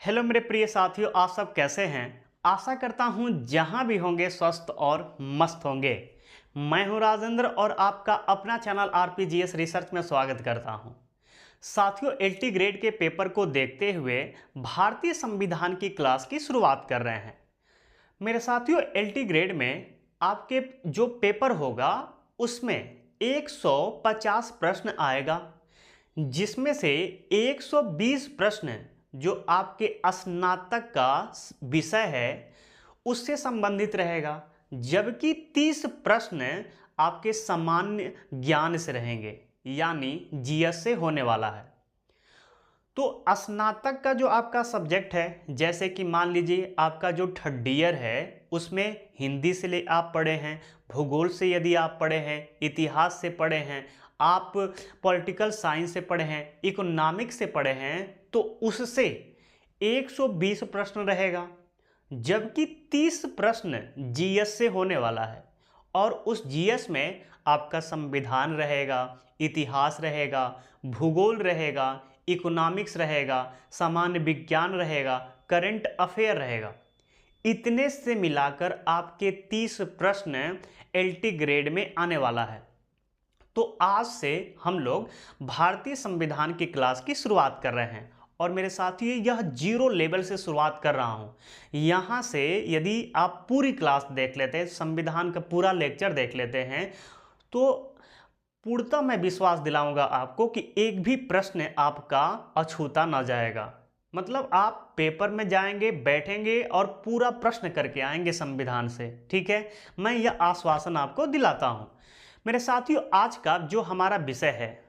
Hello मेरे प्रिय साथियों, आप सब कैसे हैं। आशा करता हूं जहां भी होंगे स्वस्थ और मस्त होंगे। मैं हूं राजेंद्र और आपका अपना चैनल आरपीजीएस रिसर्च में स्वागत करता हूं। साथियों, एलटी ग्रेड के पेपर को देखते हुए भारतीय संविधान की क्लास की शुरुआत कर रहे हैं। मेरे साथियों, एलटी ग्रेड में आपके जो पेपर होगा उसमें 150 प्रश्न आएगा, जिसमें से 120 प्रश्न जो आपके स्नातक का विषय है उससे संबंधित रहेगा, जबकि 30 प्रश्न आपके सामान्य ज्ञान से रहेंगे, यानी जीएस से होने वाला है। तो स्नातक का जो आपका सब्जेक्ट है, जैसे कि मान लीजिए आपका जो थर्ड ईयर है उसमें हिंदी से ले आप पढ़े हैं, भूगोल से यदि आप पढ़े हैं, इतिहास से पढ़े हैं, आप पॉलिटिकल साइंस से पढ़े हैं, इकोनॉमिक्स से पढ़े हैं, तो उससे 120 प्रश्न रहेगा, जबकि 30 प्रश्न जीएस से होने वाला है। और उस जीएस में आपका संविधान रहेगा, इतिहास रहेगा, भूगोल रहेगा, इकोनॉमिक्स रहेगा, सामान्य विज्ञान रहेगा, करंट अफेयर रहेगा। इतने से मिलाकर आपके 30 प्रश्न एलटी ग्रेड में आने वाला है। तो आज से हम लोग भारतीय संविधान की क्लास की शुरुआत कर रहे हैं और मेरे साथियों, यह 0 लेवल से शुरुआत कर रहा हूं। यहां से यदि आप पूरी क्लास देख लेते हैं, संविधान का पूरा लेक्चर देख लेते हैं, तो पूर्णतः मैं विश्वास दिलाऊंगा आपको कि एक भी प्रश्न आपका अछूता ना जाएगा। मतलब आप पेपर में जाएंगे, बैठेंगे और पूरा प्रश्न करके आएंगे संविधान से। ठीक है, मैं यह आश्वासन आपको दिलाता हूं। मेरे साथियों, आज का जो हमारा विषय है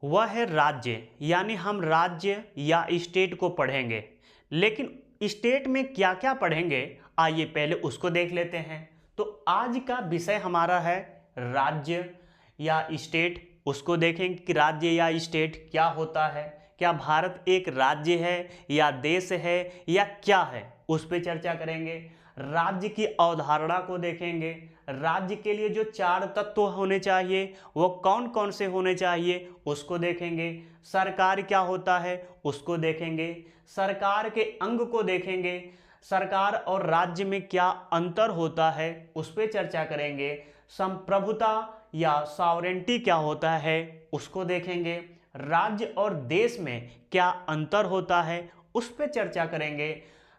वह है राज्य, यानी हम राज्य या स्टेट को पढ़ेंगे। लेकिन स्टेट में क्या क्या पढ़ेंगे, आइए पहले उसको देख लेते हैं। तो आज का विषय हमारा है राज्य या स्टेट। उसको देखेंगे कि राज्य या स्टेट क्या होता है, क्या भारत एक राज्य है या देश है या क्या है, उस पर चर्चा करेंगे। राज्य की अवधारणा को देखेंगे, राज्य के लिए जो 4 तत्व होने चाहिए वो कौन कौन से होने चाहिए उसको देखेंगे। सरकार क्या होता है उसको देखेंगे, सरकार के अंग को देखेंगे, सरकार और राज्य में क्या अंतर होता है उस पर चर्चा करेंगे। संप्रभुता या सॉवरेंटी क्या होता है उसको देखेंगे। राज्य और देश में क्या अंतर होता है उस पर चर्चा करेंगे।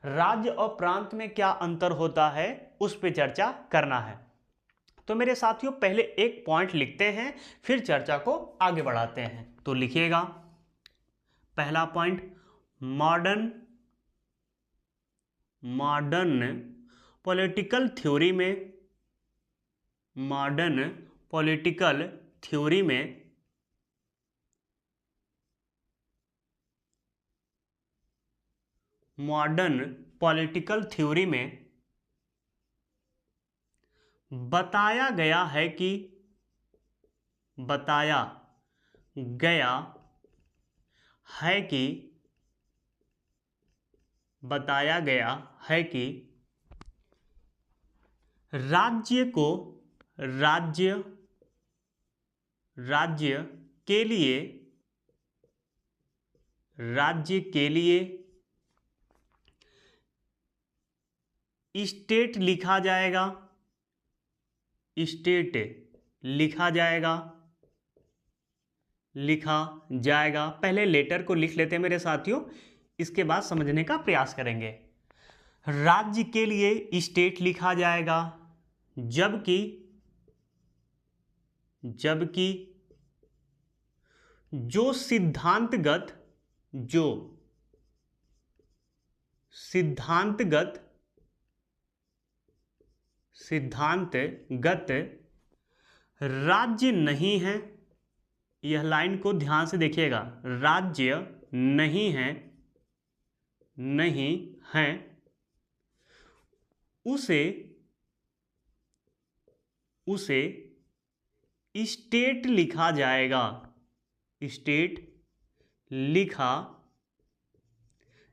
राज्य और प्रांत में क्या अंतर होता है उस पर चर्चा करना है। तो मेरे साथियों, पहले एक पॉइंट लिखते हैं, फिर चर्चा को आगे बढ़ाते हैं। तो लिखिएगा, पहला पॉइंट, मॉडर्न पॉलिटिकल थ्योरी में, मॉडर्न पॉलिटिकल थ्योरी में मॉडर्न पॉलिटिकल थ्योरी में बताया गया है कि बताया गया है कि बताया गया है कि राज्य को राज्य राज्य के लिए राज्य के लिए स्टेट लिखा जाएगा, स्टेट लिखा जाएगा, लिखा जाएगा। पहले लेटर को लिख लेते हैं मेरे साथियों, इसके बाद समझने का प्रयास करेंगे। राज्य के लिए स्टेट लिखा जाएगा, जबकि जबकि जो सिद्धांतगत राज्य नहीं है, यह लाइन को ध्यान से देखिएगा, राज्य नहीं है उसे स्टेट लिखा जाएगा, स्टेट लिखा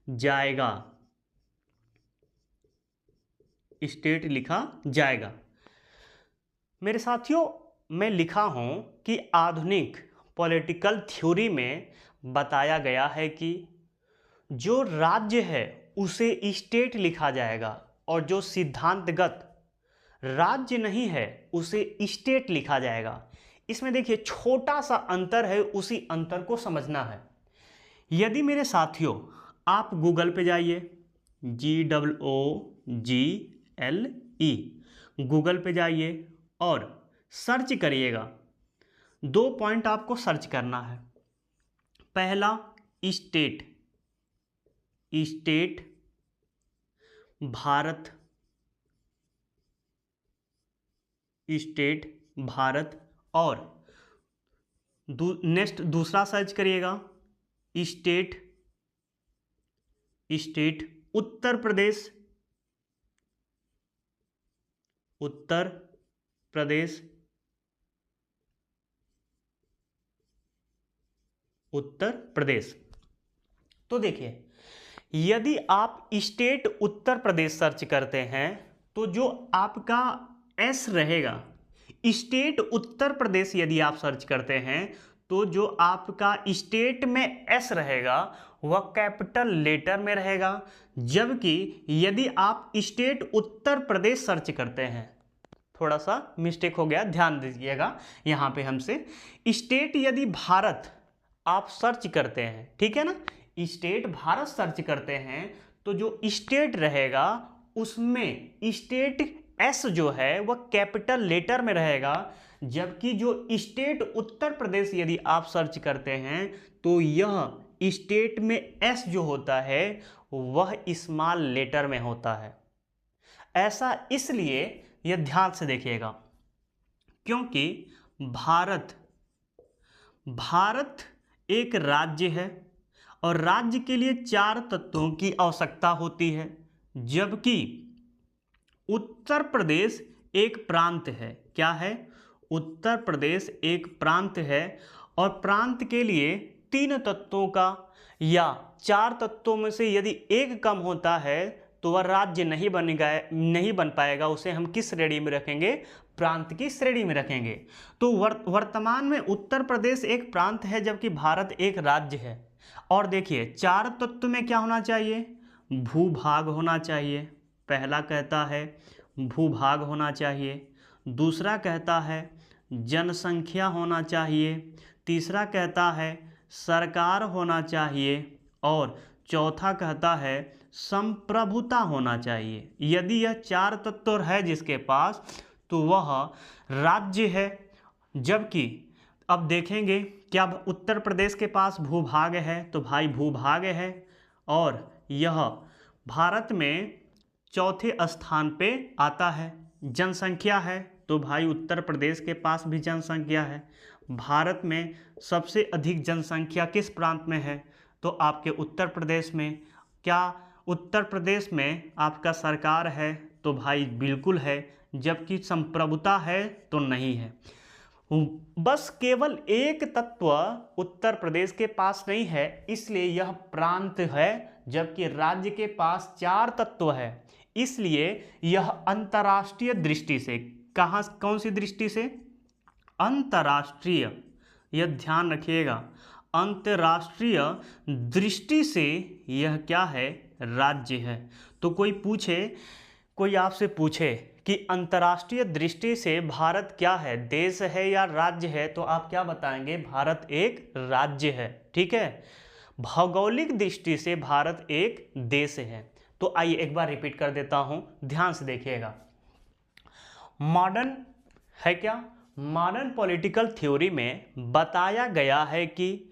जाएगा, स्टेट लिखा जाएगा। मेरे साथियों, मैं लिखा हूं कि आधुनिक पॉलिटिकल थ्योरी में बताया गया है कि जो राज्य है उसे स्टेट लिखा जाएगा और जो सिद्धांतगत राज्य नहीं है उसे स्टेट लिखा जाएगा। इसमें देखिए छोटा सा अंतर है, उसी अंतर को समझना है। यदि मेरे साथियों आप गूगल पे जाइए, GOOGLE, गूगल पे जाइए और सर्च करिएगा। 2 पॉइंट आपको सर्च करना है। पहला state, state Bharat, state Bharat, और नेक्स्ट दूसरा सर्च करिएगा स्टेट, स्टेट उत्तर प्रदेश, उत्तर प्रदेश, उत्तर प्रदेश। तो देखिए यदि आप स्टेट उत्तर प्रदेश सर्च करते हैं तो जो आपका एस रहेगा, स्टेट उत्तर प्रदेश यदि आप सर्च करते हैं तो जो आपका स्टेट में एस रहेगा वह कैपिटल लेटर में रहेगा। जबकि यदि आप स्टेट उत्तर प्रदेश सर्च करते हैं, थोड़ा सा मिस्टेक हो गया, ध्यान दीजिएगा यहाँ पे हमसे, स्टेट यदि भारत आप सर्च करते हैं, ठीक है ना, स्टेट भारत सर्च करते हैं तो जो स्टेट रहेगा उसमें स्टेट एस जो है वह कैपिटल लेटर में रहेगा। जबकि जो स्टेट उत्तर प्रदेश यदि आप सर्च करते हैं तो यह स्टेट में एस जो होता है वह स्मॉल लेटर में होता है। ऐसा इसलिए, यह ध्यान से देखिएगा, क्योंकि भारत, भारत एक राज्य है और राज्य के लिए 4 तत्वों की आवश्यकता होती है। जबकि उत्तर प्रदेश एक प्रांत है। क्या है? उत्तर प्रदेश एक प्रांत है और प्रांत के लिए 3 तत्वों का या 4 तत्वों में से यदि एक कम होता है तो वह राज्य नहीं बन पाएगा। उसे हम किस श्रेणी में रखेंगे? प्रांत की श्रेणी में रखेंगे। तो वर्तमान में उत्तर प्रदेश एक प्रांत है जबकि भारत एक राज्य है। और देखिए 4 तत्व में क्या होना चाहिए? भूभाग होना चाहिए। पहला कहता है भूभाग होना चाहिए, दूसरा कहता है जनसंख्या होना चाहिए, तीसरा कहता है सरकार होना चाहिए और चौथा कहता है संप्रभुता होना चाहिए। यदि यह 4 तत्व है जिसके पास तो वह राज्य है। जबकि अब देखेंगे क्या उत्तर प्रदेश के पास भूभाग है? तो भाई भूभाग है और यह भारत में चौथे स्थान पे आता है। जनसंख्या है तो भाई उत्तर प्रदेश के पास भी जनसंख्या है। भारत में सबसे अधिक जनसंख्या किस प्रांत में है? तो आपके उत्तर प्रदेश में। क्या उत्तर प्रदेश में आपका सरकार है? तो भाई बिल्कुल है। जबकि संप्रभुता है तो नहीं है। बस केवल एक तत्व उत्तर प्रदेश के पास नहीं है इसलिए यह प्रांत है, जबकि राज्य के पास 4 तत्व है। इसलिए यह अंतर्राष्ट्रीय दृष्टि से, कौन सी दृष्टि से? अंतर्राष्ट्रीय, यह ध्यान रखिएगा, अंतर्राष्ट्रीय दृष्टि से यह क्या है? राज्य है। तो कोई आपसे पूछे कि अंतर्राष्ट्रीय दृष्टि से भारत क्या है, देश है या राज्य है, तो आप क्या बताएंगे? भारत एक राज्य है। ठीक है। भौगोलिक दृष्टि से भारत एक देश है। तो आइए एक बार रिपीट कर देता हूं, ध्यान से देखिएगा। मॉडर्न है क्या? मॉडर्न पॉलिटिकल थ्योरी में बताया गया है कि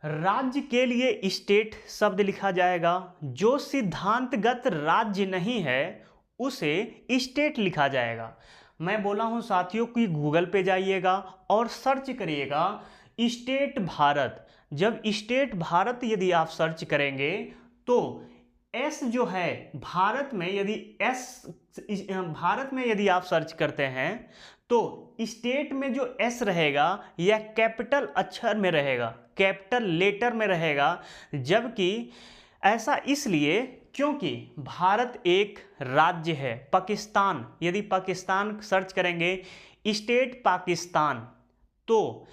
राज्य के लिए स्टेट शब्द लिखा जाएगा, जो सिद्धांतगत राज्य नहीं है उसे स्टेट लिखा जाएगा। मैं बोला हूं साथियों कि गूगल पे जाइएगा और सर्च करिएगा स्टेट भारत। जब स्टेट भारत यदि आप सर्च करेंगे तो एस जो है भारत में, यदि आप सर्च करते हैं तो स्टेट में जो एस रहेगा यह कैपिटल अक्षर में रहेगा, कैपिटल लेटर में रहेगा। जबकि ऐसा इसलिए क्योंकि भारत एक राज्य है। पाकिस्तान, यदि पाकिस्तान सर्च करेंगे स्टेट पाकिस्तान, तो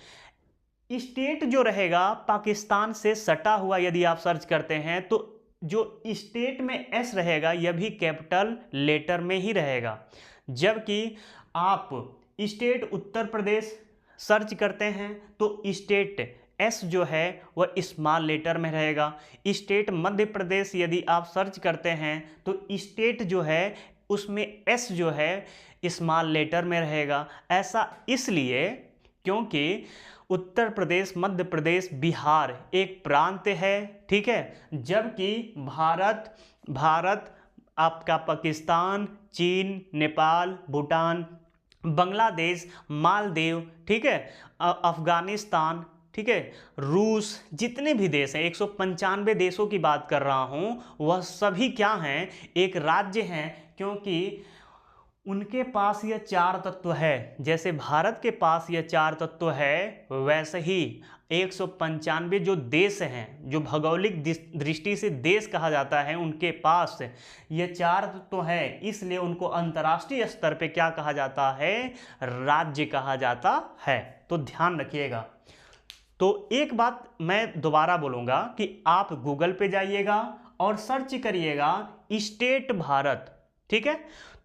स्टेट जो रहेगा पाकिस्तान से सटा हुआ, यदि आप सर्च करते हैं तो जो स्टेट में एस रहेगा यह भी कैपिटल लेटर में ही रहेगा। जबकि आप स्टेट उत्तर प्रदेश सर्च करते हैं तो स्टेट एस जो है वह स्मॉल लेटर में रहेगा। स्टेट मध्य प्रदेश यदि आप सर्च करते हैं तो स्टेट जो है उसमें एस जो है स्मॉल लेटर में रहेगा। ऐसा इसलिए क्योंकि उत्तर प्रदेश, मध्य प्रदेश, बिहार एक प्रांत है, ठीक है, जबकि भारत आपका पाकिस्तान, चीन, नेपाल, भूटान, बांग्लादेश, मालदीव, ठीक है, अफगानिस्तान, ठीक है, रूस, जितने भी देश हैं 195 देशों की बात कर रहा हूं, वह सभी क्या हैं, एक राज्य हैं, क्योंकि उनके पास यह चार तत्व है। जैसे भारत के पास यह चार तत्व है, वैसे ही 195 जो देश हैं, जो भौगोलिक दृष्टि से देश कहा जाता है, उनके पास यह चार तत्व है। इसलिए उनको अंतर्राष्ट्रीय स्तर पे क्या कहा जाता है, राज्य कहा जाता है। तो ध्यान रखिएगा। तो एक बात मैं दोबारा बोलूँगा कि आप गूगल पे जाइएगा और सर्च करिएगा स्टेट भारत, ठीक है,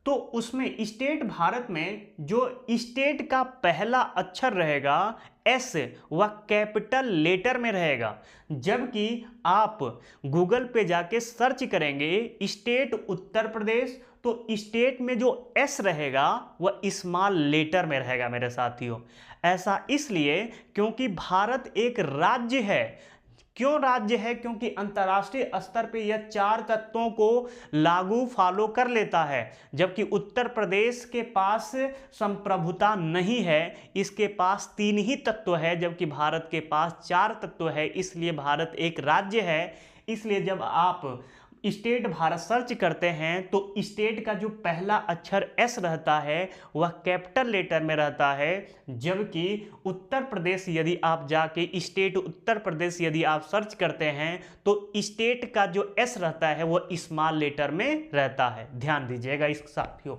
तो उसमें स्टेट भारत में जो स्टेट का पहला अक्षर रहेगा एस, वह कैपिटल लेटर में रहेगा। जबकि आप गूगल पे जाके सर्च करेंगे स्टेट उत्तर प्रदेश तो स्टेट में जो एस रहेगा वह स्मॉल लेटर में रहेगा मेरे साथियों। ऐसा इसलिए क्योंकि भारत एक राज्य है। क्यों राज्य है? क्योंकि अंतर्राष्ट्रीय स्तर पे यह चार तत्वों को लागू फॉलो कर लेता है, जबकि उत्तर प्रदेश के पास संप्रभुता नहीं है, इसके पास 3 ही तत्व है, जबकि भारत के पास 4 तत्व है। इसलिए भारत एक राज्य है। इसलिए जब आप स्टेट भारत सर्च करते हैं तो स्टेट का जो पहला अक्षर एस रहता है वह कैपिटल लेटर में रहता है, जबकि उत्तर प्रदेश यदि आप जाके स्टेट उत्तर प्रदेश यदि आप सर्च करते हैं तो स्टेट का जो एस रहता है वह स्मॉल लेटर में रहता है। ध्यान दीजिएगा इस साथियों,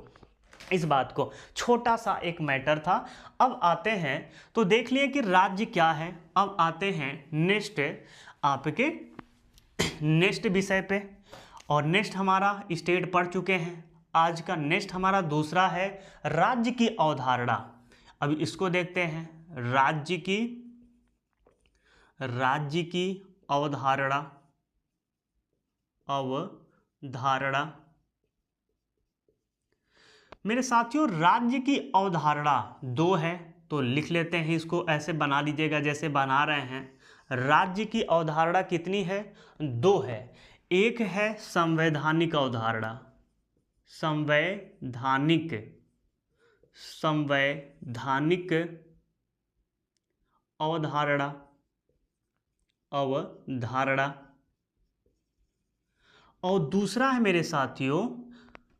इस बात को। छोटा सा एक मैटर था। अब आते हैं तो देख लिए कि राज्य क्या है। अब आते हैं नेक्स्ट आपके नेक्स्ट विषय पे, और नेक्स्ट हमारा स्टेट पढ़ चुके हैं। आज का नेक्स्ट हमारा दूसरा है राज्य की अवधारणा। अब इसको देखते हैं, राज्य की अवधारणा मेरे साथियों, राज्य की अवधारणा 2 है, तो लिख लेते हैं इसको, ऐसे बना लीजिएगा जैसे बना रहे हैं। राज्य की अवधारणा कितनी है? 2 है। एक है संवैधानिक अवधारणा, संवैधानिक अवधारणा और दूसरा है मेरे साथियों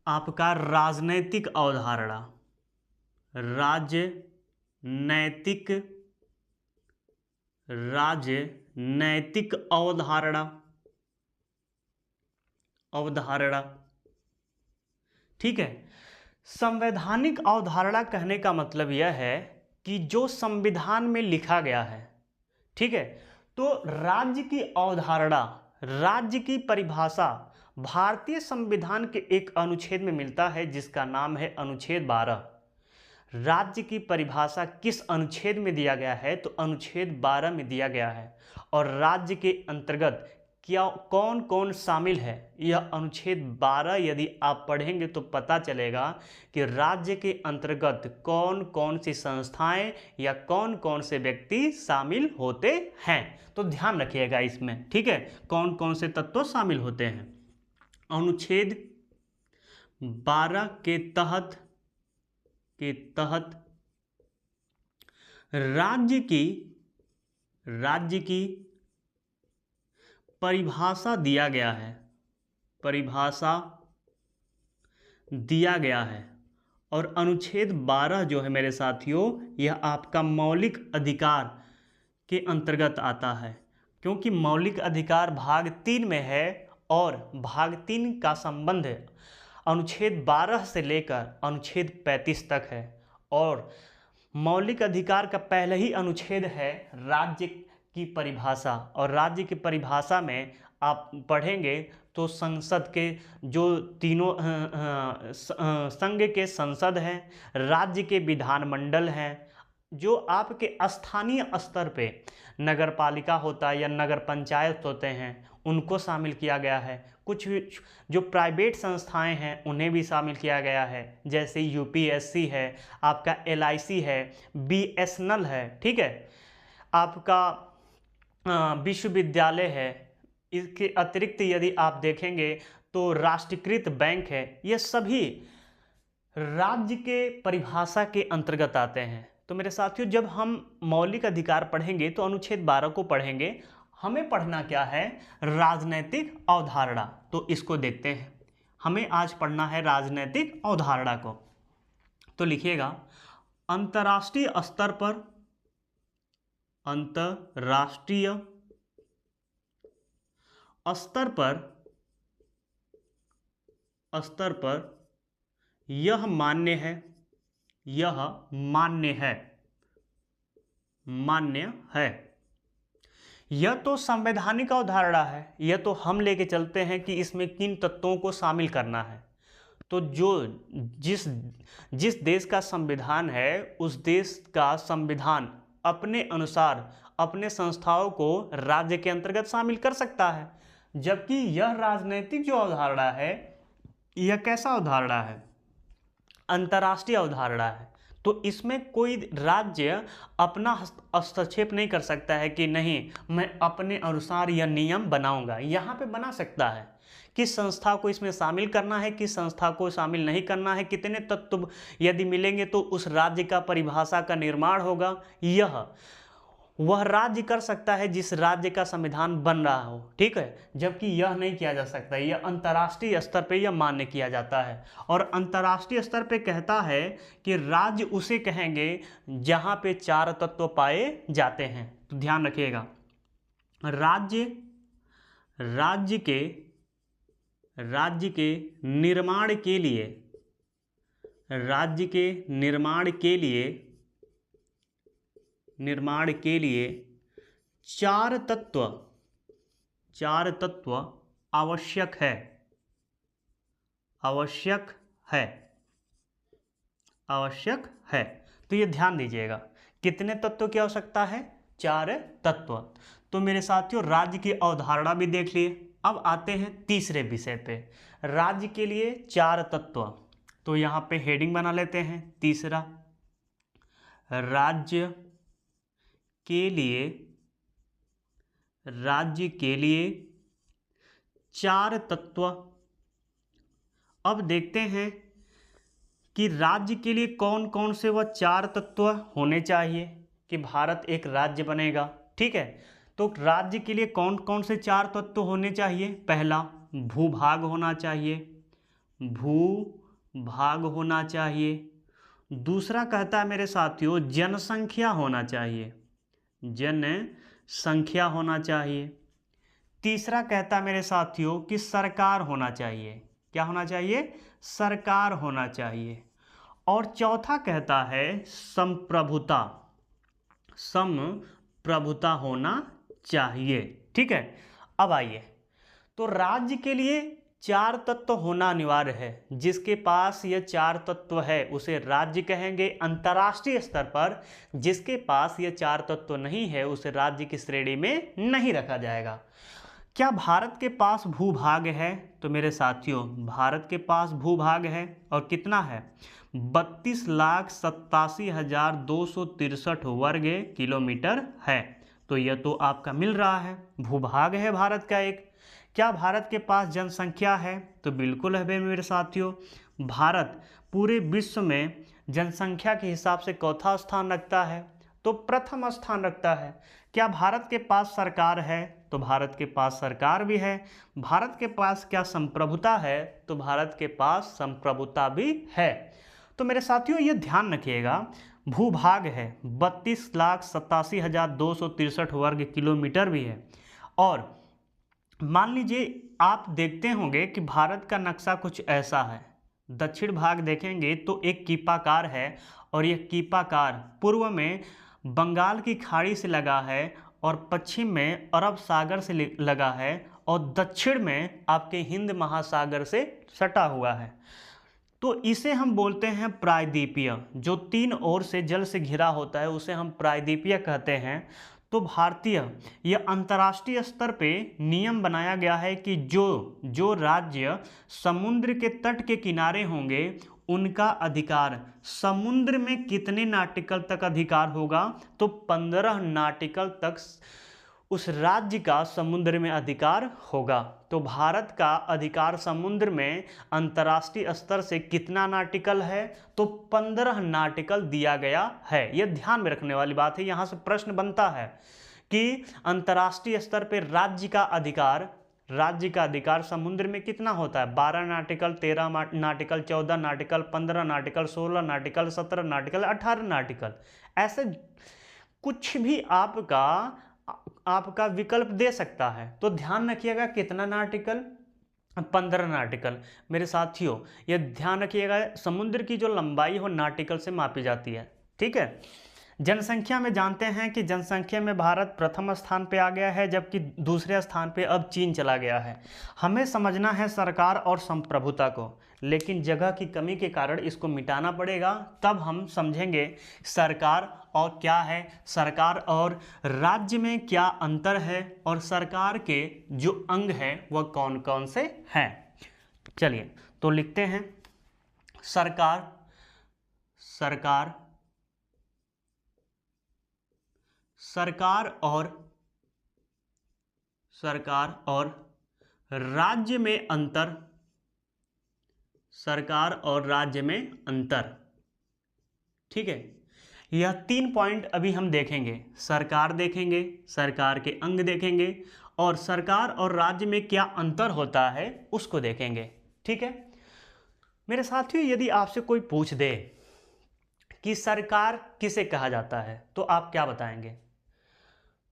आपका राजनैतिक अवधारणा, राजनैतिक अवधारणा। ठीक है। संवैधानिक अवधारणा कहने का मतलब यह है कि जो संविधान में लिखा गया है, ठीक है, तो राज्य की अवधारणा, राज्य की परिभाषा भारतीय संविधान के एक अनुच्छेद में मिलता है जिसका नाम है अनुच्छेद 12। राज्य की परिभाषा किस अनुच्छेद में दिया गया है? तो अनुच्छेद 12 में दिया गया है। और राज्य के अंतर्गत क्या कौन कौन शामिल है, यह अनुच्छेद 12 यदि आप पढ़ेंगे तो पता चलेगा कि राज्य के अंतर्गत कौन कौन सी संस्थाएं या कौन कौन से व्यक्ति शामिल होते हैं। तो ध्यान रखिएगा इसमें, ठीक है, कौन कौन से तत्व शामिल होते हैं। अनुच्छेद 12 के तहत राज्य की परिभाषा दिया गया है, और अनुच्छेद 12 जो है मेरे साथियों यह आपका मौलिक अधिकार के अंतर्गत आता है, क्योंकि मौलिक अधिकार भाग 3 में है और भाग 3 का संबंध अनुच्छेद 12 से लेकर अनुच्छेद 35 तक है। और मौलिक अधिकार का पहले ही अनुच्छेद है राज्य की परिभाषा, और राज्य की परिभाषा में आप पढ़ेंगे तो संसद के जो तीनों संघ के संसद हैं, राज्य के विधानमंडल हैं, जो आपके स्थानीय स्तर पे नगर पालिका होता है या नगर पंचायत होते हैं, उनको शामिल किया गया है। कुछ जो प्राइवेट संस्थाएं हैं उन्हें भी शामिल किया गया है, जैसे यूपीएससी है, आपका एलआईसी है, बीएसएनएल है, ठीक है, आपका विश्वविद्यालय है। इसके अतिरिक्त यदि आप देखेंगे तो राष्ट्रीयकृत बैंक है। ये सभी राज्य के परिभाषा के अंतर्गत आते हैं। तो मेरे साथियों, जब हम मौलिक अधिकार पढ़ेंगे तो अनुच्छेद 12 को पढ़ेंगे। हमें पढ़ना क्या है? राजनैतिक अवधारणा। तो इसको देखते हैं। हमें आज पढ़ना है राजनैतिक अवधारणा को। तो लिखिएगा, अंतर्राष्ट्रीय स्तर पर, अंतर्राष्ट्रीय स्तर पर यह मान्य है, यह मान्य है, मान्य है। यह तो संवैधानिक अवधारणा है। यह तो हम लेके चलते हैं कि इसमें किन तत्वों को शामिल करना है। तो जो जिस देश का संविधान है, उस देश का संविधान अपने अनुसार अपने संस्थाओं को राज्य के अंतर्गत शामिल कर सकता है। जबकि यह राजनीतिक जो अवधारणा है, यह कैसा अवधारणा है? अंतर्राष्ट्रीय अवधारणा है। तो इसमें कोई राज्य अपना हस्तक्षेप नहीं कर सकता है कि नहीं, मैं अपने अनुसार यह नियम बनाऊंगा। यहाँ पे बना सकता है किस संस्था को इसमें शामिल करना है, किस संस्था को शामिल नहीं करना है, कितने तत्व यदि मिलेंगे तो उस राज्य का परिभाषा का निर्माण होगा। यह वह राज्य कर सकता है जिस राज्य का संविधान बन रहा हो, ठीक है। जबकि यह नहीं किया जा सकता। यह अंतर्राष्ट्रीय स्तर पे यह मान्य किया जाता है। और अंतर्राष्ट्रीय स्तर पे कहता है कि राज्य उसे कहेंगे जहां पे 4 तत्व पाए जाते हैं। तो ध्यान रखिएगा, राज्य के निर्माण के लिए, राज्य के निर्माण के लिए 4 तत्व आवश्यक है, आवश्यक है। तो ये ध्यान दीजिएगा, कितने तत्व की आवश्यकता है? 4 तत्व। तो मेरे साथियों, राज्य की अवधारणा भी देख लिए। अब आते हैं तीसरे विषय पे, राज्य के लिए 4 तत्व। तो यहाँ पे हेडिंग बना लेते हैं, तीसरा, राज्य के लिए 4 तत्व। अब देखते हैं कि राज्य के लिए कौन कौन से वह 4 तत्व होने चाहिए कि भारत एक राज्य बनेगा, ठीक है। तो राज्य के लिए कौन कौन से 4 तत्व होने चाहिए? पहला, भूभाग होना चाहिए, भूभाग होना चाहिए। दूसरा कहता है मेरे साथियों, जनसंख्या होना चाहिए, जनसंख्या होना चाहिए। तीसरा कहता है मेरे साथियों कि सरकार होना चाहिए। क्या होना चाहिए? सरकार होना चाहिए। और चौथा कहता है संप्रभुता, संप्रभुता होना चाहिए, ठीक है। अब आइए, तो राज्य के लिए 4 तत्व होना अनिवार्य है। जिसके पास ये 4 तत्व है उसे राज्य कहेंगे अंतर्राष्ट्रीय स्तर पर। जिसके पास ये 4 तत्व नहीं है उसे राज्य की श्रेणी में नहीं रखा जाएगा। क्या भारत के पास भूभाग है? तो मेरे साथियों, भारत के पास भूभाग है, और कितना है? 32,87,263 वर्ग किलोमीटर है। तो यह तो आपका मिल रहा है, भूभाग है भारत का एक। क्या भारत के पास जनसंख्या है? तो बिल्कुल है मेरे साथियों। भारत पूरे विश्व में जनसंख्या के हिसाब से चौथा स्थान रखता है, तो प्रथम स्थान रखता है। क्या भारत के पास सरकार है? तो भारत के पास सरकार भी है। भारत के पास क्या संप्रभुता है? तो भारत के पास संप्रभुता भी है। तो मेरे साथियों, ये ध्यान रखिएगा, भूभाग है 32,87,263 वर्ग किलोमीटर भी है। और मान लीजिए आप देखते होंगे कि भारत का नक्शा कुछ ऐसा है, दक्षिण भाग देखेंगे तो एक कीपाकार है और यह कीपाकार पूर्व में बंगाल की खाड़ी से लगा है और पश्चिम में अरब सागर से लगा है और दक्षिण में आपके हिंद महासागर से सटा हुआ है। तो इसे हम बोलते हैं प्रायद्वीपीय। जो तीन ओर से जल से घिरा होता है उसे हम प्रायद्वीपीय कहते हैं। तो भारतीय यह अंतर्राष्ट्रीय स्तर पे नियम बनाया गया है कि जो जो राज्य समुद्र के तट के किनारे होंगे उनका अधिकार समुद्र में कितने नाटिकल तक अधिकार होगा, तो 15 नाटिकल तक उस राज्य का समुद्र में अधिकार होगा। तो भारत का अधिकार समुद्र में अंतर्राष्ट्रीय स्तर से कितना नाटिकल है, तो 15 नाटिकल दिया गया है। यह ध्यान में रखने वाली बात है। यहाँ से प्रश्न बनता है कि अंतर्राष्ट्रीय स्तर पर राज्य का अधिकार समुद्र में कितना होता है। 12 nautical, 13 nautical, 14 nautical, 15 nautical, 16 nautical, 17 nautical, 18 nautical, ऐसे कुछ भी आपका विकल्प दे सकता है। तो ध्यान रखिएगा कितना नाटिकल, 15 नाटिकल। मेरे साथियों यह ध्यान रखिएगा समुद्र की जो लंबाई हो नाटिकल से मापी जाती है। ठीक है। जनसंख्या में जानते हैं कि जनसंख्या में भारत प्रथम स्थान पे आ गया है, जबकि दूसरे स्थान पे अब चीन चला गया है। हमें समझना है सरकार और संप्रभुता को, लेकिन जगह की कमी के कारण इसको मिटाना पड़ेगा, तब हम समझेंगे सरकार और क्या है, सरकार और राज्य में क्या अंतर है और सरकार के जो अंग हैं वह कौन कौन से हैं। चलिए तो लिखते हैं सरकार और राज्य में अंतर, सरकार और राज्य में अंतर। ठीक है। यह 3 पॉइंट अभी हम देखेंगे। सरकार देखेंगे, सरकार के अंग देखेंगे और सरकार और राज्य में क्या अंतर होता है उसको देखेंगे। ठीक है। मेरे साथियों यदि आपसे कोई पूछ दे कि सरकार किसे कहा जाता है तो आप क्या बताएंगे?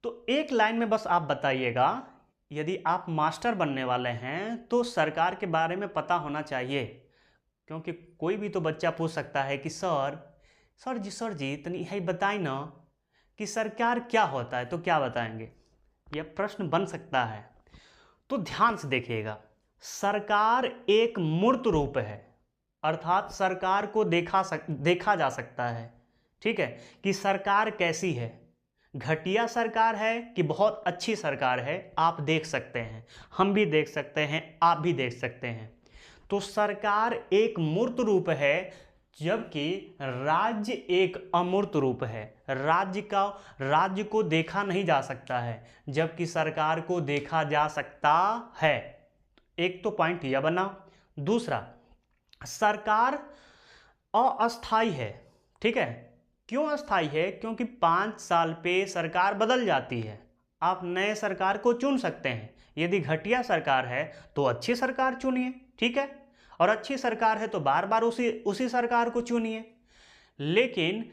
तो एक लाइन में बस आप बताइएगा। यदि आप मास्टर बनने वाले हैं तो सरकार के बारे में पता होना चाहिए, क्योंकि कोई भी तो बच्चा पूछ सकता है कि सर जी इतनी है बताई ना कि सरकार क्या होता है, तो क्या बताएंगे? यह प्रश्न बन सकता है। तो ध्यान से देखिएगा, सरकार एक मूर्त रूप है, अर्थात सरकार को देखा जा सकता है। ठीक है, कि सरकार कैसी है, घटिया सरकार है कि बहुत अच्छी सरकार है, आप देख सकते हैं, हम भी देख सकते हैं, आप भी देख सकते हैं। तो सरकार एक मूर्त रूप है, जबकि राज्य एक अमूर्त रूप है। राज्य को देखा नहीं जा सकता है, जबकि सरकार को देखा जा सकता है। एक तो पॉइंट यह बना। दूसरा, सरकार अस्थाई है। ठीक है। क्यों अस्थाई है? क्योंकि 5 साल पे सरकार बदल जाती है। आप नए सरकार को चुन सकते हैं। यदि घटिया सरकार है तो अच्छी सरकार चुनिए। ठीक है। और अच्छी सरकार है तो बार बार उसी सरकार को चुनिए। लेकिन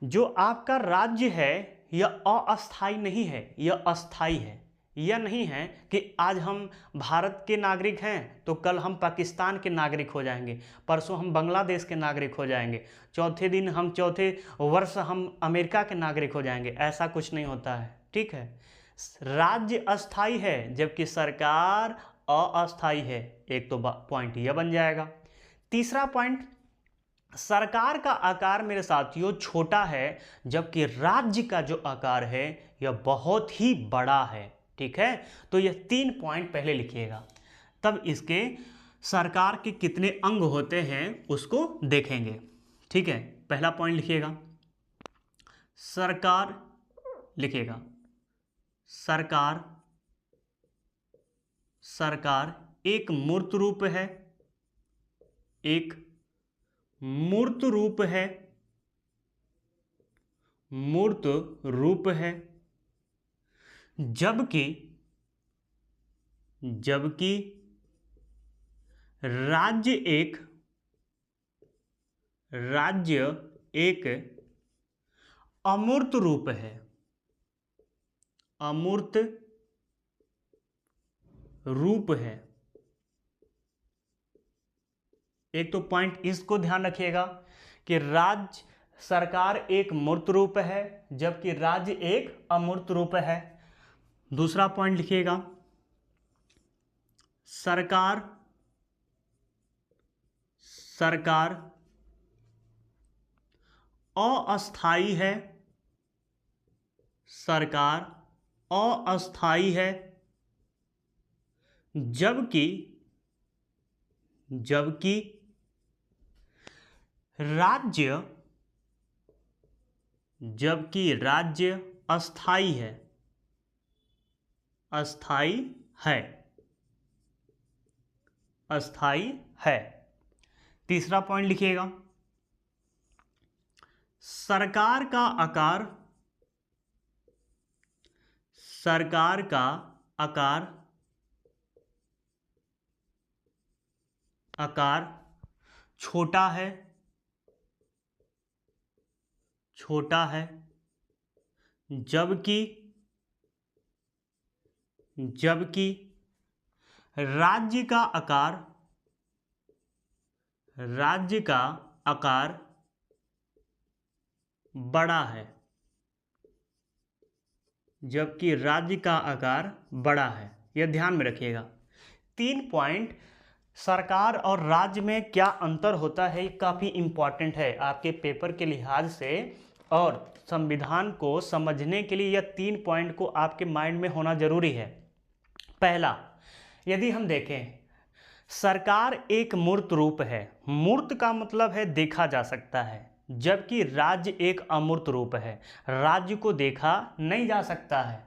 जो आपका राज्य है यह अस्थाई नहीं है, यह अस्थाई है। यह नहीं है कि आज हम भारत के नागरिक हैं तो कल हम पाकिस्तान के नागरिक हो जाएंगे, परसों हम बांग्लादेश के नागरिक हो जाएंगे, चौथे वर्ष हम अमेरिका के नागरिक हो जाएंगे। ऐसा कुछ नहीं होता है। ठीक है। राज्य अस्थाई है जबकि सरकार अस्थाई है। एक तो पॉइंट यह बन जाएगा। तीसरा पॉइंट, सरकार का आकार मेरे साथियों छोटा है, जबकि राज्य का जो आकार है यह बहुत ही बड़ा है। ठीक है। तो यह 3 पॉइंट पहले लिखिएगा, तब इसके सरकार के कितने अंग होते हैं उसको देखेंगे। ठीक है। पहला पॉइंट लिखिएगा, सरकार लिखिएगा। सरकार एक मूर्त रूप है, एक मूर्त रूप है, जबकि राज्य एक अमूर्त रूप है, अमूर्त रूप है। एक तो पॉइंट इसको ध्यान रखिएगा कि राज्य सरकार एक मूर्त रूप है जबकि राज्य एक अमूर्त रूप है। दूसरा पॉइंट लिखिएगा, सरकार अस्थाई है, सरकार अस्थाई है, जबकि राज्य अस्थाई है, अस्थाई है। तीसरा पॉइंट लिखिएगा, सरकार का आकार छोटा है, जबकि राज्य का आकार बड़ा है, जबकि राज्य का आकार बड़ा है। यह ध्यान में रखिएगा। 3 पॉइंट सरकार और राज्य में क्या अंतर होता है, काफ़ी इम्पॉर्टेंट है आपके पेपर के लिहाज से, और संविधान को समझने के लिए यह 3 पॉइंट को आपके माइंड में होना जरूरी है। पहला, यदि हम देखें, सरकार एक मूर्त रूप है, मूर्त का मतलब है देखा जा सकता है, जबकि राज्य एक अमूर्त रूप है, राज्य को देखा नहीं जा सकता है।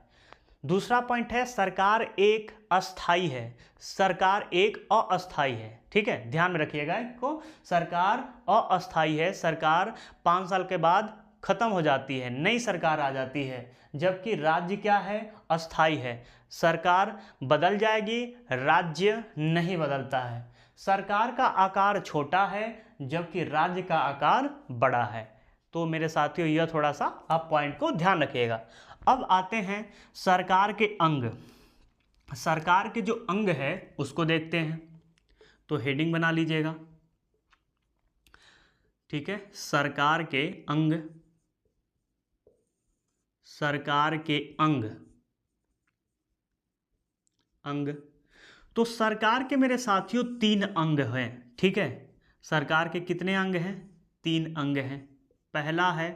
दूसरा पॉइंट है, सरकार एक अस्थाई है, सरकार एक अस्थाई है। ठीक है, ध्यान में रखिएगा इसको, सरकार अस्थाई है, सरकार 5 साल के बाद खत्म हो जाती है, नई सरकार आ जाती है, जबकि राज्य क्या है, अस्थाई है, सरकार बदल जाएगी, राज्य नहीं बदलता है। सरकार का आकार छोटा है जबकि राज्य का आकार बड़ा है। तो मेरे साथियों, यह थोड़ा सा आप पॉइंट को ध्यान रखिएगा। अब आते हैं सरकार के अंग। सरकार के जो अंग है उसको देखते हैं, तो हेडिंग बना लीजिएगा। ठीक है, सरकार के अंग, सरकार के अंग। तो सरकार के मेरे साथियों 3 अंग हैं। ठीक है, सरकार के कितने अंग हैं? 3 अंग हैं। पहला है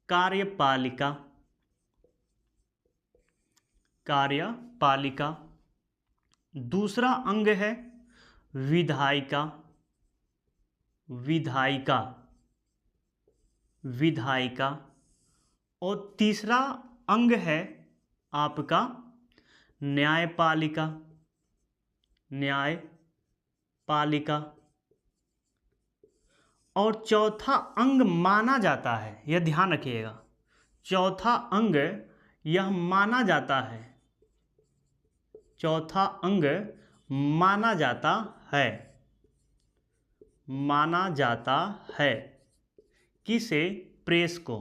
कार्यपालिका, दूसरा अंग है विधायिका, और तीसरा अंग है आपका न्यायपालिका, और चौथा अंग माना जाता है, यह ध्यान रखिएगा, चौथा अंग यह माना जाता है, चौथा अंग माना जाता है किसे? प्रेस को,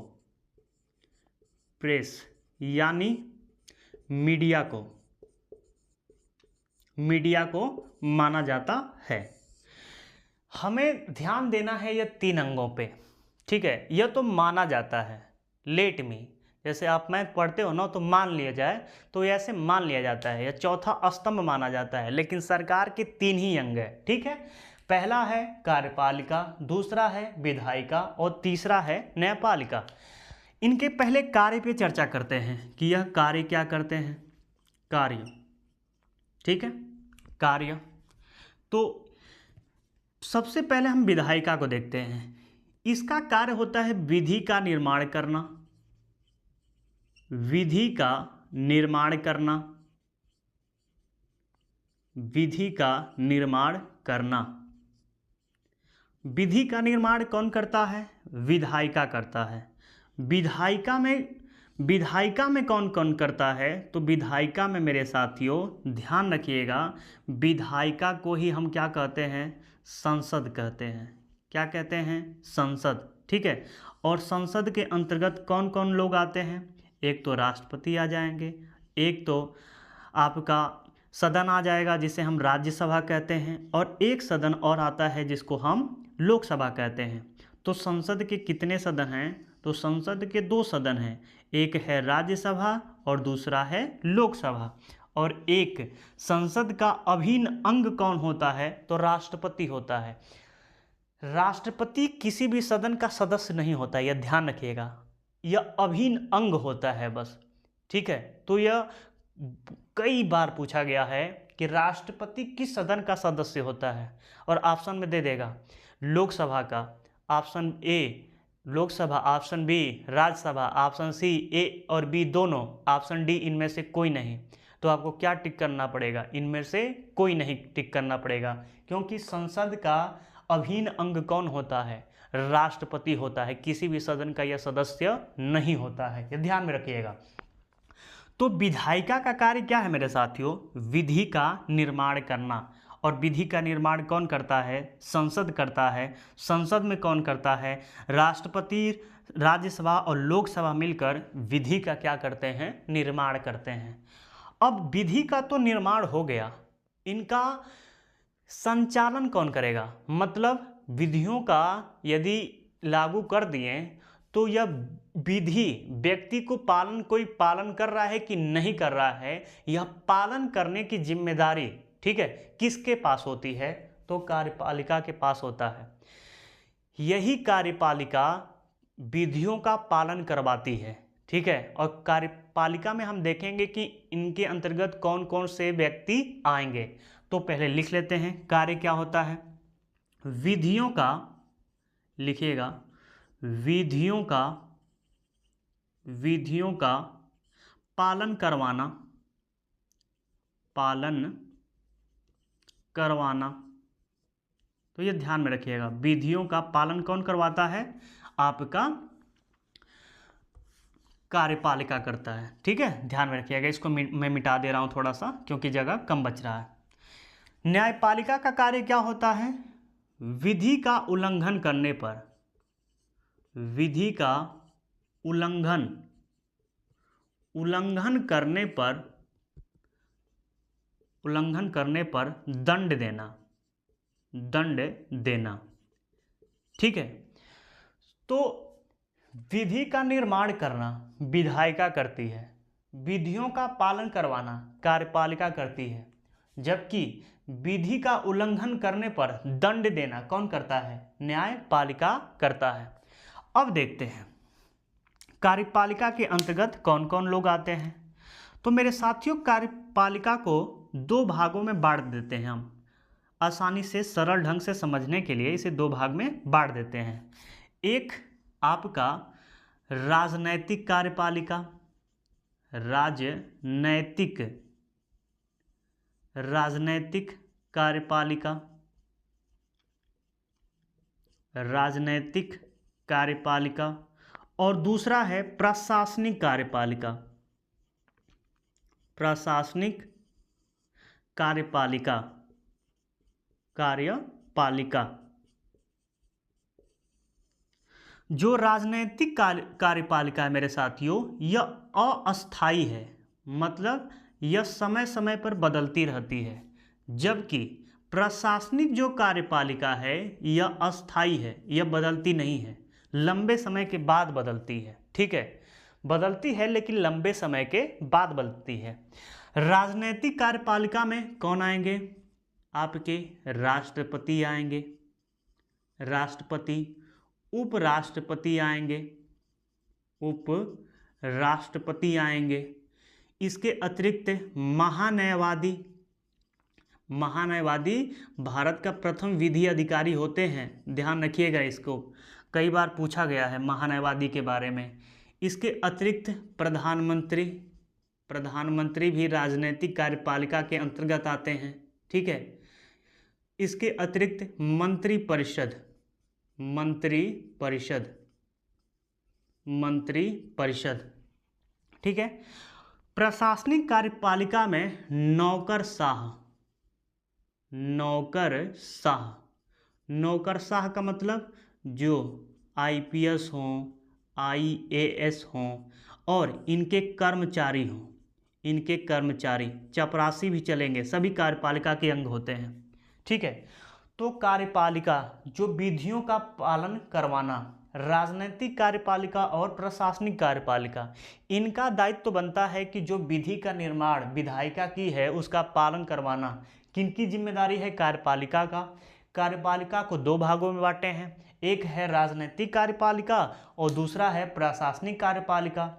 प्रेस यानी मीडिया को माना जाता है। हमें ध्यान देना है ये 3 अंगों पे। ठीक है, यह तो माना जाता है, लेट मी, जैसे आप मैथ पढ़ते हो ना, तो मान लिया जाए, तो ऐसे मान लिया जाता है, यह चौथा स्तंभ माना जाता है, लेकिन सरकार के 3 ही अंग है। ठीक है, पहला है कार्यपालिका, दूसरा है विधायिका और तीसरा है न्यायपालिका। इनके पहले कार्य पे चर्चा करते हैं कि यह कार्य क्या करते हैं। कार्य, ठीक है, कार्य। तो सबसे पहले हम विधायिका को देखते हैं। इसका कार्य होता है विधि का निर्माण करना, विधि का निर्माण करना। विधि का निर्माण कौन करता है? विधायिका करता है। विधायिका में कौन कौन करता है? तो विधायिका में मेरे साथियों ध्यान रखिएगा, विधायिका को ही हम क्या कहते हैं? संसद कहते हैं। क्या कहते हैं? संसद। ठीक है, और संसद के अंतर्गत कौन कौन लोग आते हैं? एक तो राष्ट्रपति आ जाएंगे, एक तो आपका सदन आ जाएगा जिसे हम राज्यसभा कहते हैं, और एक सदन और आता है जिसको हम लोकसभा कहते हैं। तो संसद के कितने सदन हैं? तो संसद के 2 सदन हैं, एक है राज्यसभा और दूसरा है लोकसभा। और एक संसद का अभिन्न अंग कौन होता है? तो राष्ट्रपति होता है। राष्ट्रपति किसी भी सदन का सदस्य नहीं होता, यह ध्यान रखिएगा, यह अभिन्न अंग होता है बस, ठीक है। तो यह कई बार पूछा गया है कि राष्ट्रपति किस सदन का सदस्य होता है, और ऑप्शन में दे देगा लोकसभा का, option A Lok Sabha, option B Rajya Sabha, option C A और बी दोनों, ऑप्शन डी इनमें से कोई नहीं। तो आपको क्या टिक करना पड़ेगा? इनमें से कोई नहीं टिक करना पड़ेगा, क्योंकि संसद का अभिन्न अंग कौन होता है? राष्ट्रपति होता है, किसी भी सदन का यह सदस्य नहीं होता है, यह ध्यान में रखिएगा। तो विधायिका का कार्य क्या है मेरे साथियों? विधि का निर्माण करना। और विधि का निर्माण कौन करता है? संसद करता है। संसद में कौन करता है? राष्ट्रपति, राज्यसभा और लोकसभा मिलकर विधि का क्या करते हैं? निर्माण करते हैं। अब विधि का तो निर्माण हो गया, इनका संचालन कौन करेगा? मतलब विधियों का यदि लागू कर दिए तो यह विधि व्यक्ति को कोई पालन कर रहा है कि नहीं कर रहा है, यह पालन करने की जिम्मेदारी, ठीक है, किसके पास होती है? तो कार्यपालिका के पास होता है। यही कार्यपालिका विधियों का पालन करवाती है, ठीक है। और कार्यपालिका में हम देखेंगे कि इनके अंतर्गत कौन कौन से व्यक्ति आएंगे। तो पहले लिख लेते हैं कार्य क्या होता है। विधियों का, लिखिएगा, विधियों का पालन करवाना। तो ये ध्यान में रखिएगा, विधियों का पालन कौन करवाता है? आपका कार्यपालिका करता है, ठीक है, ध्यान में रखिएगा। इसको मैं मिटा दे रहा हूं थोड़ा सा क्योंकि जगह कम बच रहा है। न्यायपालिका का कार्य क्या होता है? विधि का उल्लंघन करने पर, विधि का उल्लंघन करने पर दंड देना, ठीक है। तो विधि का निर्माण करना विधायिका करती है, विधियों का पालन करवाना कार्यपालिका करती है, जबकि विधि का उल्लंघन करने पर दंड देना कौन करता है? न्यायपालिका करता है। अब देखते हैं कार्यपालिका के अंतर्गत कौन कौन लोग आते हैं। तो मेरे साथियों, कार्यपालिका को 2 भागों में बांट देते हैं हम, आसानी से सरल ढंग से समझने के लिए इसे 2 भाग में बांट देते हैं। एक आपका राजनैतिक कार्यपालिका, राजनैतिक कार्यपालिका, और दूसरा है प्रशासनिक कार्यपालिका। जो राजनैतिक कार्यपालिका है मेरे साथियों, यह अस्थायी है, मतलब यह समय समय पर बदलती रहती है, जबकि प्रशासनिक जो कार्यपालिका है यह अस्थायी है, यह बदलती नहीं है, लंबे समय के बाद बदलती है, ठीक है, बदलती है लेकिन लंबे समय के बाद बदलती है। राजनैतिक कार्यपालिका में कौन आएंगे? आपके राष्ट्रपति आएंगे, उपराष्ट्रपति आएंगे, इसके अतिरिक्त महान्यायवादी भारत का प्रथम विधि अधिकारी होते हैं, ध्यान रखिएगा, इसको कई बार पूछा गया है महान्यायवादी के बारे में। इसके अतिरिक्त प्रधानमंत्री भी राजनैतिक कार्यपालिका के अंतर्गत आते हैं, ठीक है। इसके अतिरिक्त मंत्रिपरिषद, ठीक है। प्रशासनिक कार्यपालिका में नौकरशाह का मतलब जो IPS हों, IAS हों और इनके कर्मचारी हों, इनके कर्मचारी, चपरासी भी चलेंगे, सभी कार्यपालिका के अंग होते हैं। ठीक है, तो कार्यपालिका जो विधियों का पालन करवाना, राजनीतिक कार्यपालिका और प्रशासनिक कार्यपालिका, इनका दायित्व तो बनता है कि जो विधि का निर्माण विधायिका की है उसका पालन करवाना। किनकी जिम्मेदारी है? कार्यपालिका का। कार्यपालिका को दो भागों में बांटे हैं, एक है राजनीतिक कार्यपालिका और दूसरा है प्रशासनिक कार्यपालिका।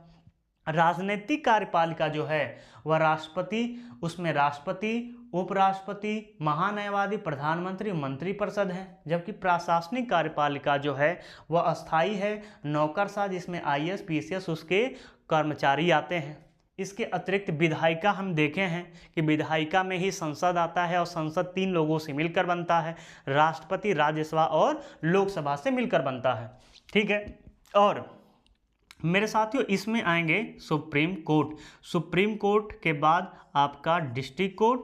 राजनीतिक कार्यपालिका जो है वह राष्ट्रपति, उसमें राष्ट्रपति, उपराष्ट्रपति, महान्यायवादी, प्रधानमंत्री, मंत्रिपरिषद है। जबकि प्रशासनिक कार्यपालिका जो है वह अस्थाई है, नौकरशाह, जिसमें आईएएस, पीसीएस उसके कर्मचारी आते हैं। इसके अतिरिक्त विधायिका हम देखे हैं कि विधायिका में ही संसद आता है और संसद 3 लोगों से मिलकर बनता है, राष्ट्रपति, राज्यसभा और लोकसभा से मिलकर बनता है। ठीक है, और मेरे साथियों इसमें आएंगे सुप्रीम कोर्ट, सुप्रीम कोर्ट के बाद आपका डिस्ट्रिक्ट कोर्ट,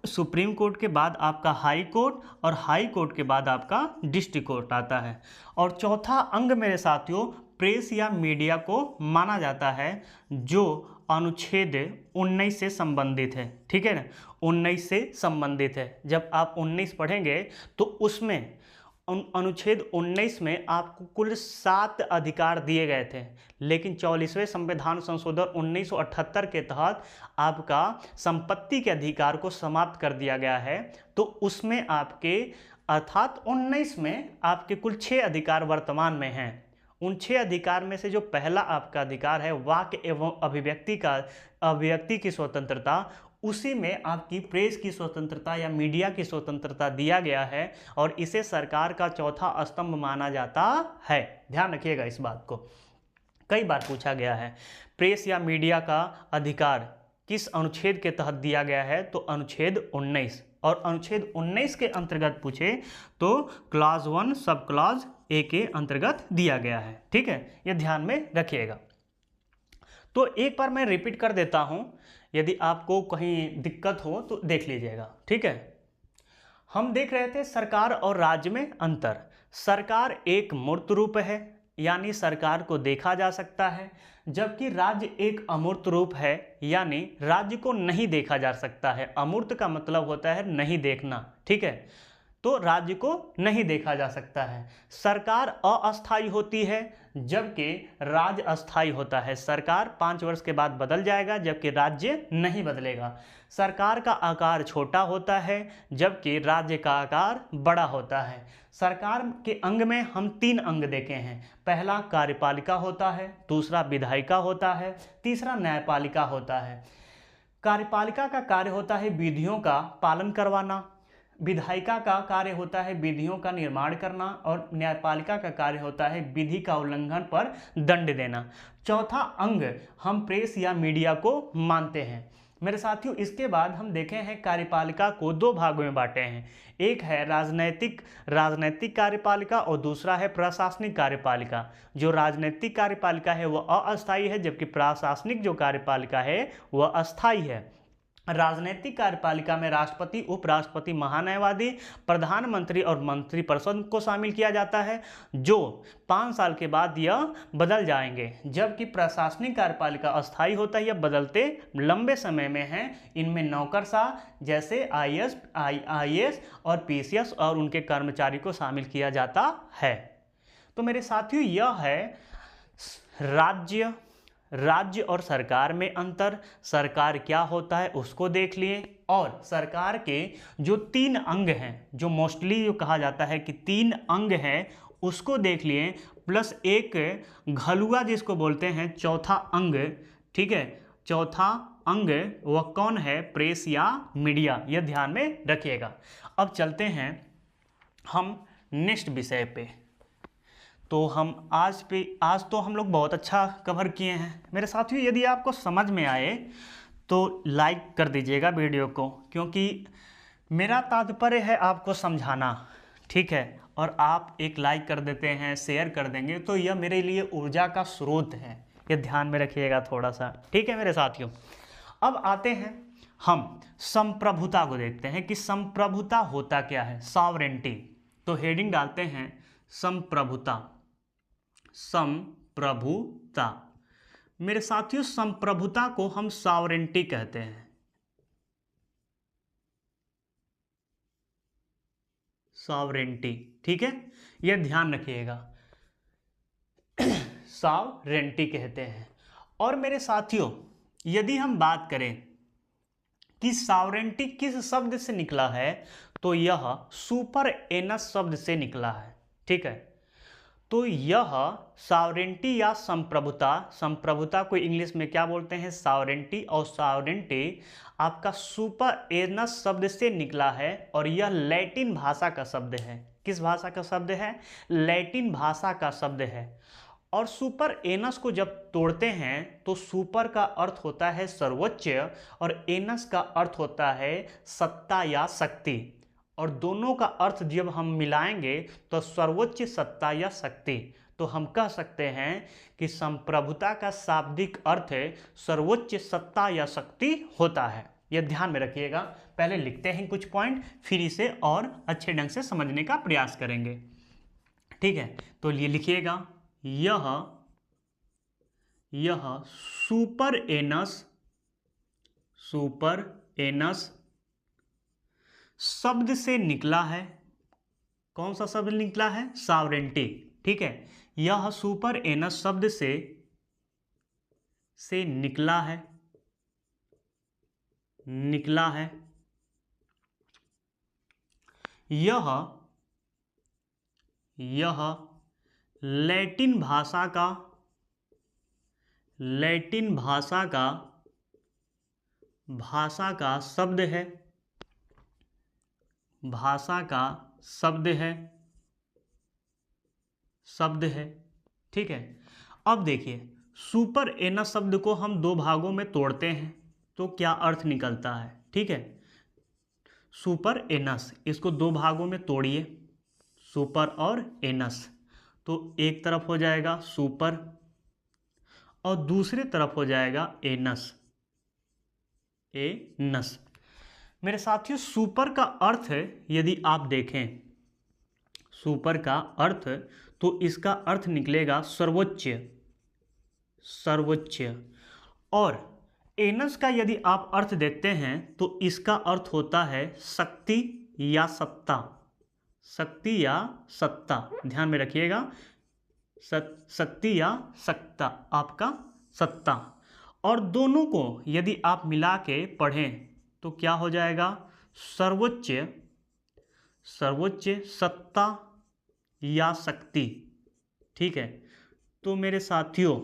सुप्रीम कोर्ट के बाद आपका हाई कोर्ट और हाई कोर्ट के बाद आपका डिस्ट्रिक्ट कोर्ट आता है। और चौथा अंग मेरे साथियों प्रेस या मीडिया को माना जाता है, जो अनुच्छेद 19 से संबंधित है। ठीक है ना, 19 से संबंधित है। जब आप 19 पढ़ेंगे तो उसमें अनुच्छेद 19 में आपको कुल 7 अधिकार दिए गए थे, लेकिन 44वें संविधान संशोधन 1978 के तहत आपका संपत्ति के अधिकार को समाप्त कर दिया गया है। तो उसमें आपके अर्थात 19 में आपके कुल 6 अधिकार वर्तमान में हैं। उन 6 अधिकार में से जो पहला आपका अधिकार है वाक्य एवं अभिव्यक्ति की स्वतंत्रता, उसी में आपकी प्रेस की स्वतंत्रता या मीडिया की स्वतंत्रता दिया गया है और इसे सरकार का चौथा स्तंभ माना जाता है। ध्यान रखिएगा इस बात को, कई बार पूछा गया है प्रेस या मीडिया का अधिकार किस अनुच्छेद के तहत दिया गया है, तो अनुच्छेद 19। और अनुच्छेद 19 के अंतर्गत पूछे तो क्लॉज 1 सब क्लॉज ए के अंतर्गत दिया गया है। ठीक है, यह ध्यान में रखिएगा। तो एक बार मैं रिपीट कर देता हूं, यदि आपको कहीं दिक्कत हो तो देख लीजिएगा। ठीक है, हम देख रहे थे सरकार और राज्य में अंतर। सरकार एक मूर्त रूप है, यानी सरकार को देखा जा सकता है, जबकि राज्य एक अमूर्त रूप है, यानी राज्य को नहीं देखा जा सकता है। अमूर्त का मतलब होता है नहीं देखना। ठीक है, तो राज्य को नहीं देखा जा सकता है। सरकार अस्थायी होती है, जबकि राज्य अस्थायी होता है। सरकार 5 वर्ष के बाद बदल जाएगा, जबकि राज्य नहीं बदलेगा। सरकार का आकार छोटा होता है, जबकि राज्य का आकार बड़ा होता है। सरकार के अंग में हम 3 अंग देखे हैं। पहला कार्यपालिका होता है, दूसरा विधायिका होता है, तीसरा न्यायपालिका होता है। कार्यपालिका का कार्य होता है विधियों का पालन करवाना, विधायिका का कार्य होता है विधियों का निर्माण करना और न्यायपालिका का कार्य होता है विधि का उल्लंघन पर दंड देना। चौथा अंग हम प्रेस या मीडिया को मानते हैं। मेरे साथियों, इसके बाद हम देखे हैं कार्यपालिका को 2 भागों में बांटे हैं। एक है राजनैतिक कार्यपालिका और दूसरा है प्रशासनिक कार्यपालिका। जो राजनैतिक कार्यपालिका है वह अस्थायी है, जबकि प्रशासनिक जो कार्यपालिका है वह अस्थायी है। राजनीतिक कार्यपालिका में राष्ट्रपति, उपराष्ट्रपति, महान्यायवादी, प्रधानमंत्री और मंत्रिपरिषद को शामिल किया जाता है, जो 5 साल के बाद यह बदल जाएंगे। जबकि प्रशासनिक कार्यपालिका अस्थायी होता है, यह बदलते लंबे समय में हैं। इनमें नौकरशाह जैसे आईएएस और पीसीएस और उनके कर्मचारी को शामिल किया जाता है। तो मेरे साथियों, यह है राज्य और सरकार में अंतर। सरकार क्या होता है उसको देख लिए, और सरकार के जो 3 अंग हैं, जो मोस्टली जो कहा जाता है कि 3 अंग हैं, उसको देख लिए, प्लस एक घलुआ जिसको बोलते हैं चौथा अंग। ठीक है, चौथा अंग वह कौन है? प्रेस या मीडिया। यह ध्यान में रखिएगा। अब चलते हैं हम नेक्स्ट विषय पे। तो हम आज तो हम लोग बहुत अच्छा कवर किए हैं। मेरे साथियों, यदि आपको समझ में आए तो लाइक कर दीजिएगा वीडियो को, क्योंकि मेरा तात्पर्य है आपको समझाना। ठीक है, और आप एक लाइक कर देते हैं, शेयर कर देंगे, तो यह मेरे लिए ऊर्जा का स्रोत है। यह ध्यान में रखिएगा थोड़ा सा। ठीक है मेरे साथियों, अब आते हैं हम संप्रभुता को देखते हैं कि संप्रभुता होता क्या है। सॉवरेंटी, तो हेडिंग डालते हैं संप्रभुता। संप्रभुता मेरे साथियों संप्रभुता को हम सॉवरेंटी कहते हैं। सॉवरेंटी, ठीक है, यह ध्यान रखिएगा। सॉवरेंटी कहते हैं। और मेरे साथियों यदि हम बात करें कि सॉवरेंटी किस शब्द से निकला है, तो यह सुपर एनस शब्द से निकला है, ठीक है। तो यह सॉवरेंटी या संप्रभुता, संप्रभुता को इंग्लिश में क्या बोलते हैं, सॉवरेंटी, और सॉवरेंटी आपका सुपर एनस शब्द से निकला है और यह लैटिन भाषा का शब्द है। किस भाषा का शब्द है, लैटिन भाषा का शब्द है। और सुपर एनस को जब तोड़ते हैं तो सुपर का अर्थ होता है सर्वोच्च और एनस का अर्थ होता है सत्ता या शक्ति, और दोनों का अर्थ जब हम मिलाएंगे तो सर्वोच्च सत्ता या शक्ति। तो हम कह सकते हैं कि संप्रभुता का शाब्दिक अर्थ सर्वोच्च सत्ता या शक्ति होता है। यह ध्यान में रखिएगा। पहले लिखते हैं कुछ पॉइंट, फिर इसे और अच्छे ढंग से समझने का प्रयास करेंगे, ठीक है। तो ये लिखिएगा, यह सुपर एनस शब्द से निकला है। कौन सा शब्द निकला है, सॉवरेंटी, ठीक है। यह सुपर एनस शब्द से निकला है, यह लैटिन भाषा का शब्द है, ठीक है। अब देखिए सुपर एनस शब्द को हम दो भागों में तोड़ते हैं तो क्या अर्थ निकलता है, ठीक है। सुपर एनस, इसको दो भागों में तोड़िए, सुपर और एनस, तो एक तरफ हो जाएगा सुपर और दूसरी तरफ हो जाएगा एनस। मेरे साथियों सुपर का अर्थ यदि आप देखें, सुपर का अर्थ, तो इसका अर्थ निकलेगा सर्वोच्च, और एनस का यदि आप अर्थ देखते हैं तो इसका अर्थ होता है शक्ति या सत्ता, ध्यान में रखिएगा, शक्ति या सत्ता, आपका सत्ता। और दोनों को यदि आप मिला के पढ़ें तो क्या हो जाएगा, सर्वोच्च सत्ता या शक्ति, ठीक है। तो मेरे साथियों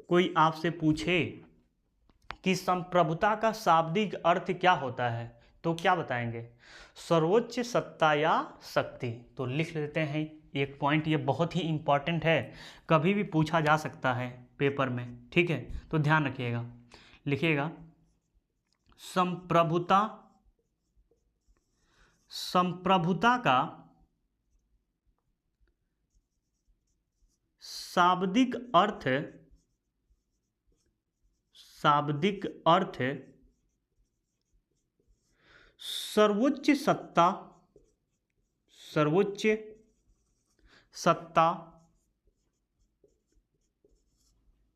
कोई आपसे पूछे कि संप्रभुता का शाब्दिक अर्थ क्या होता है, तो क्या बताएंगे, सर्वोच्च सत्ता या शक्ति। तो लिख लेते हैं एक पॉइंट, ये बहुत ही इंपॉर्टेंट है, कभी भी पूछा जा सकता है पेपर में, ठीक है। तो ध्यान रखिएगा, लिखिएगा, संप्रभुता का शाब्दिक अर्थ सर्वोच्च सत्ता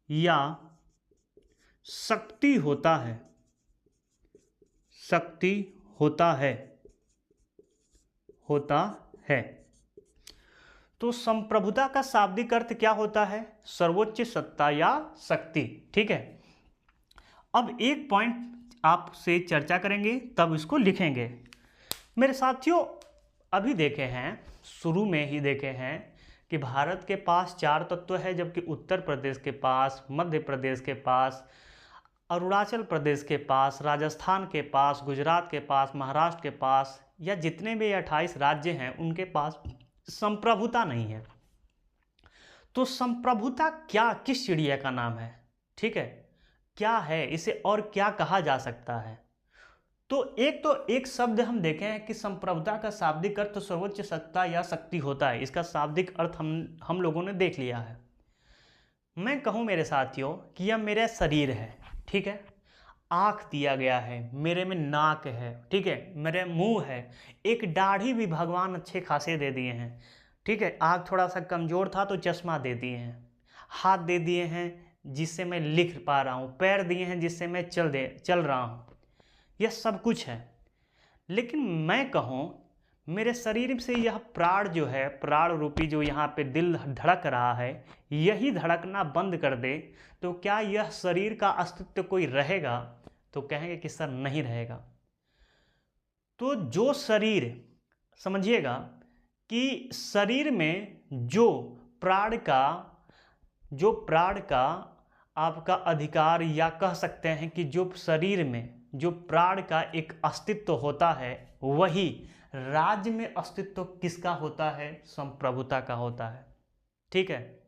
या शक्ति होता है। तो संप्रभुता का शाब्दिक अर्थ क्या होता है, सर्वोच्च सत्ता या शक्ति, ठीक है। अब एक पॉइंट आपसे चर्चा करेंगे तब इसको लिखेंगे। मेरे साथियों अभी देखे हैं, शुरू में ही देखे हैं कि भारत के पास 4 तत्व है, जबकि उत्तर प्रदेश के पास, मध्य प्रदेश के पास, अरुणाचल प्रदेश के पास, राजस्थान के पास, गुजरात के पास, महाराष्ट्र के पास, या जितने भी 28 राज्य हैं उनके पास संप्रभुता नहीं है। तो संप्रभुता क्या, किस चिड़िया का नाम है, ठीक है, क्या है, इसे और क्या कहा जा सकता है। तो एक शब्द हम देखे हैं कि संप्रभुता का शाब्दिक अर्थ सर्वोच्च सत्ता या शक्ति होता है। इसका शाब्दिक अर्थ हम लोगों ने देख लिया है। मैं कहूँ मेरे साथियों कि यह मेरा शरीर है, ठीक है, आँख दिया गया है, मेरे में नाक है, ठीक है, मेरे मुंह है, एक दाढ़ी भी भगवान अच्छे खासे दे दिए हैं, ठीक है, आँख थोड़ा सा कमज़ोर था तो चश्मा दे दिए हैं, हाथ दे दिए हैं, जिससे मैं लिख पा रहा हूँ, पैर दिए हैं जिससे मैं चल रहा हूँ, यह सब कुछ है। लेकिन मैं कहूँ मेरे शरीर से यह प्राण जो है, प्राण रूपी जो यहाँ पे दिल धड़क रहा है, यही धड़कना बंद कर दे तो क्या यह शरीर का अस्तित्व कोई रहेगा? तो कहेंगे कि सर नहीं रहेगा। तो जो शरीर, समझिएगा कि शरीर में जो प्राण का आपका अधिकार, या कह सकते हैं कि जो शरीर में जो प्राण का एक अस्तित्व होता है, वही राज्य में अस्तित्व किसका होता है? संप्रभुता का होता है। ठीक है,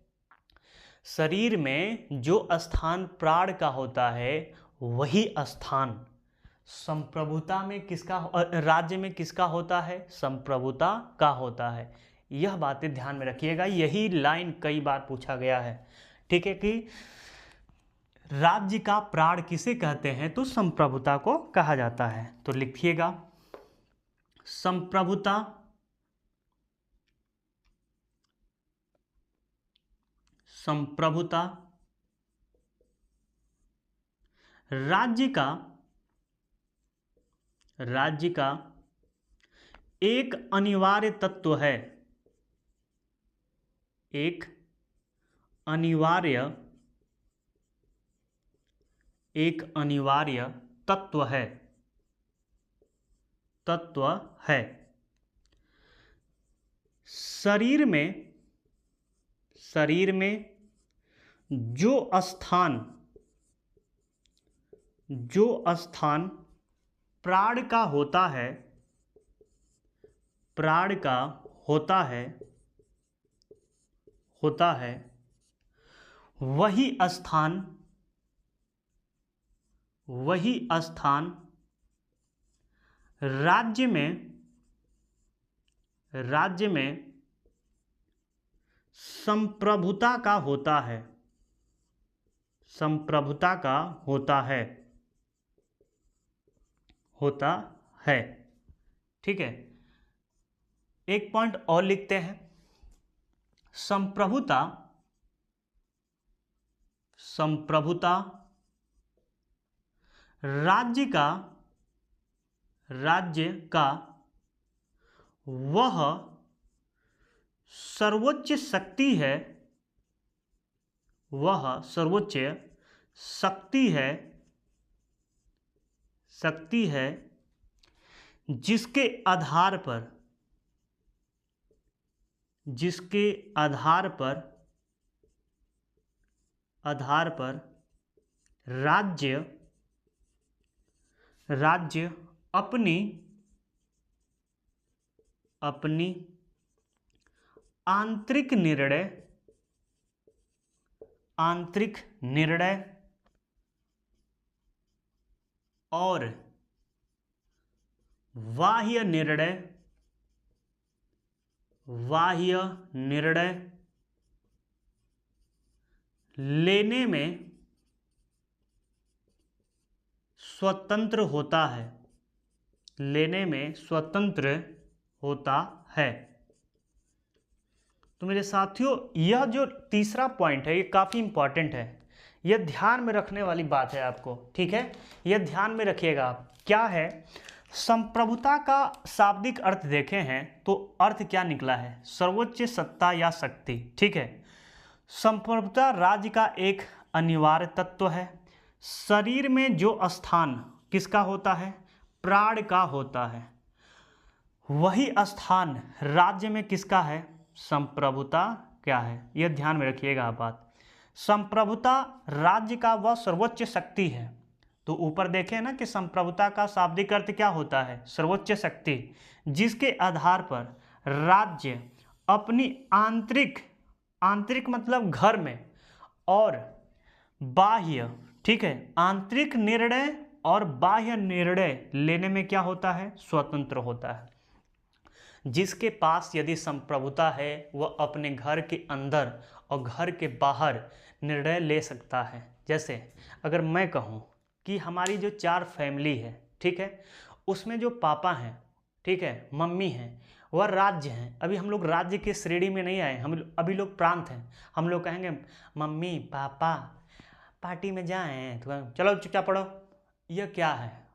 शरीर में जो स्थान प्राण का होता है वही स्थान संप्रभुता में किसका, राज्य में किसका होता है? संप्रभुता का होता है। यह बातें ध्यान में रखिएगा, यही लाइन कई बार पूछा गया है। ठीक है, कि राज्य का प्राण किसे कहते हैं? तो संप्रभुता को कहा जाता है। तो लिखिएगा, संप्रभुता राज्य का एक अनिवार्य तत्व है, एक अनिवार्य तत्व है। शरीर में जो स्थान प्राण का होता है, वही स्थान राज्य में संप्रभुता का होता है। ठीक है, एक पॉइंट और लिखते हैं। संप्रभुता राज्य का वह सर्वोच्च शक्ति है जिसके आधार पर राज्य अपनी आंतरिक निर्णय और बाह्य निर्णय लेने में स्वतंत्र होता है। तो मेरे साथियों, यह जो तीसरा पॉइंट है ये काफ़ी इंपॉर्टेंट है, यह ध्यान में रखने वाली बात है आपको। ठीक है, यह ध्यान में रखिएगा आप। क्या है? संप्रभुता का शाब्दिक अर्थ देखे हैं तो अर्थ क्या निकला है? सर्वोच्च सत्ता या शक्ति। ठीक है, संप्रभुता राज्य का एक अनिवार्य तत्व है। शरीर में जो स्थान किसका होता है? प्राण का होता है। वही स्थान राज्य में किसका है? संप्रभुता क्या है? यह ध्यान में रखिएगा आप बात। संप्रभुता राज्य का वह सर्वोच्च शक्ति है। तो ऊपर देखें ना कि संप्रभुता का शाब्दिक अर्थ क्या होता है? सर्वोच्च शक्ति, जिसके आधार पर राज्य अपनी आंतरिक मतलब घर में और बाह्य, ठीक है, आंतरिक निर्णय और बाह्य निर्णय लेने में क्या होता है? स्वतंत्र होता है। जिसके पास यदि संप्रभुता है वह अपने घर के अंदर और घर के बाहर निर्णय ले सकता है। जैसे अगर मैं कहूँ कि हमारी जो 4 फैमिली है, ठीक है, उसमें जो पापा हैं, ठीक है, मम्मी हैं, वह राज्य हैं। अभी हम लोग राज्य के श्रेणी में नहीं आए, हम अभी लोग प्रांत हैं। हम लोग कहेंगे मम्मी पापा पार्टी में जाएं तो चलो चुपचाप पढ़ो। यह क्या है?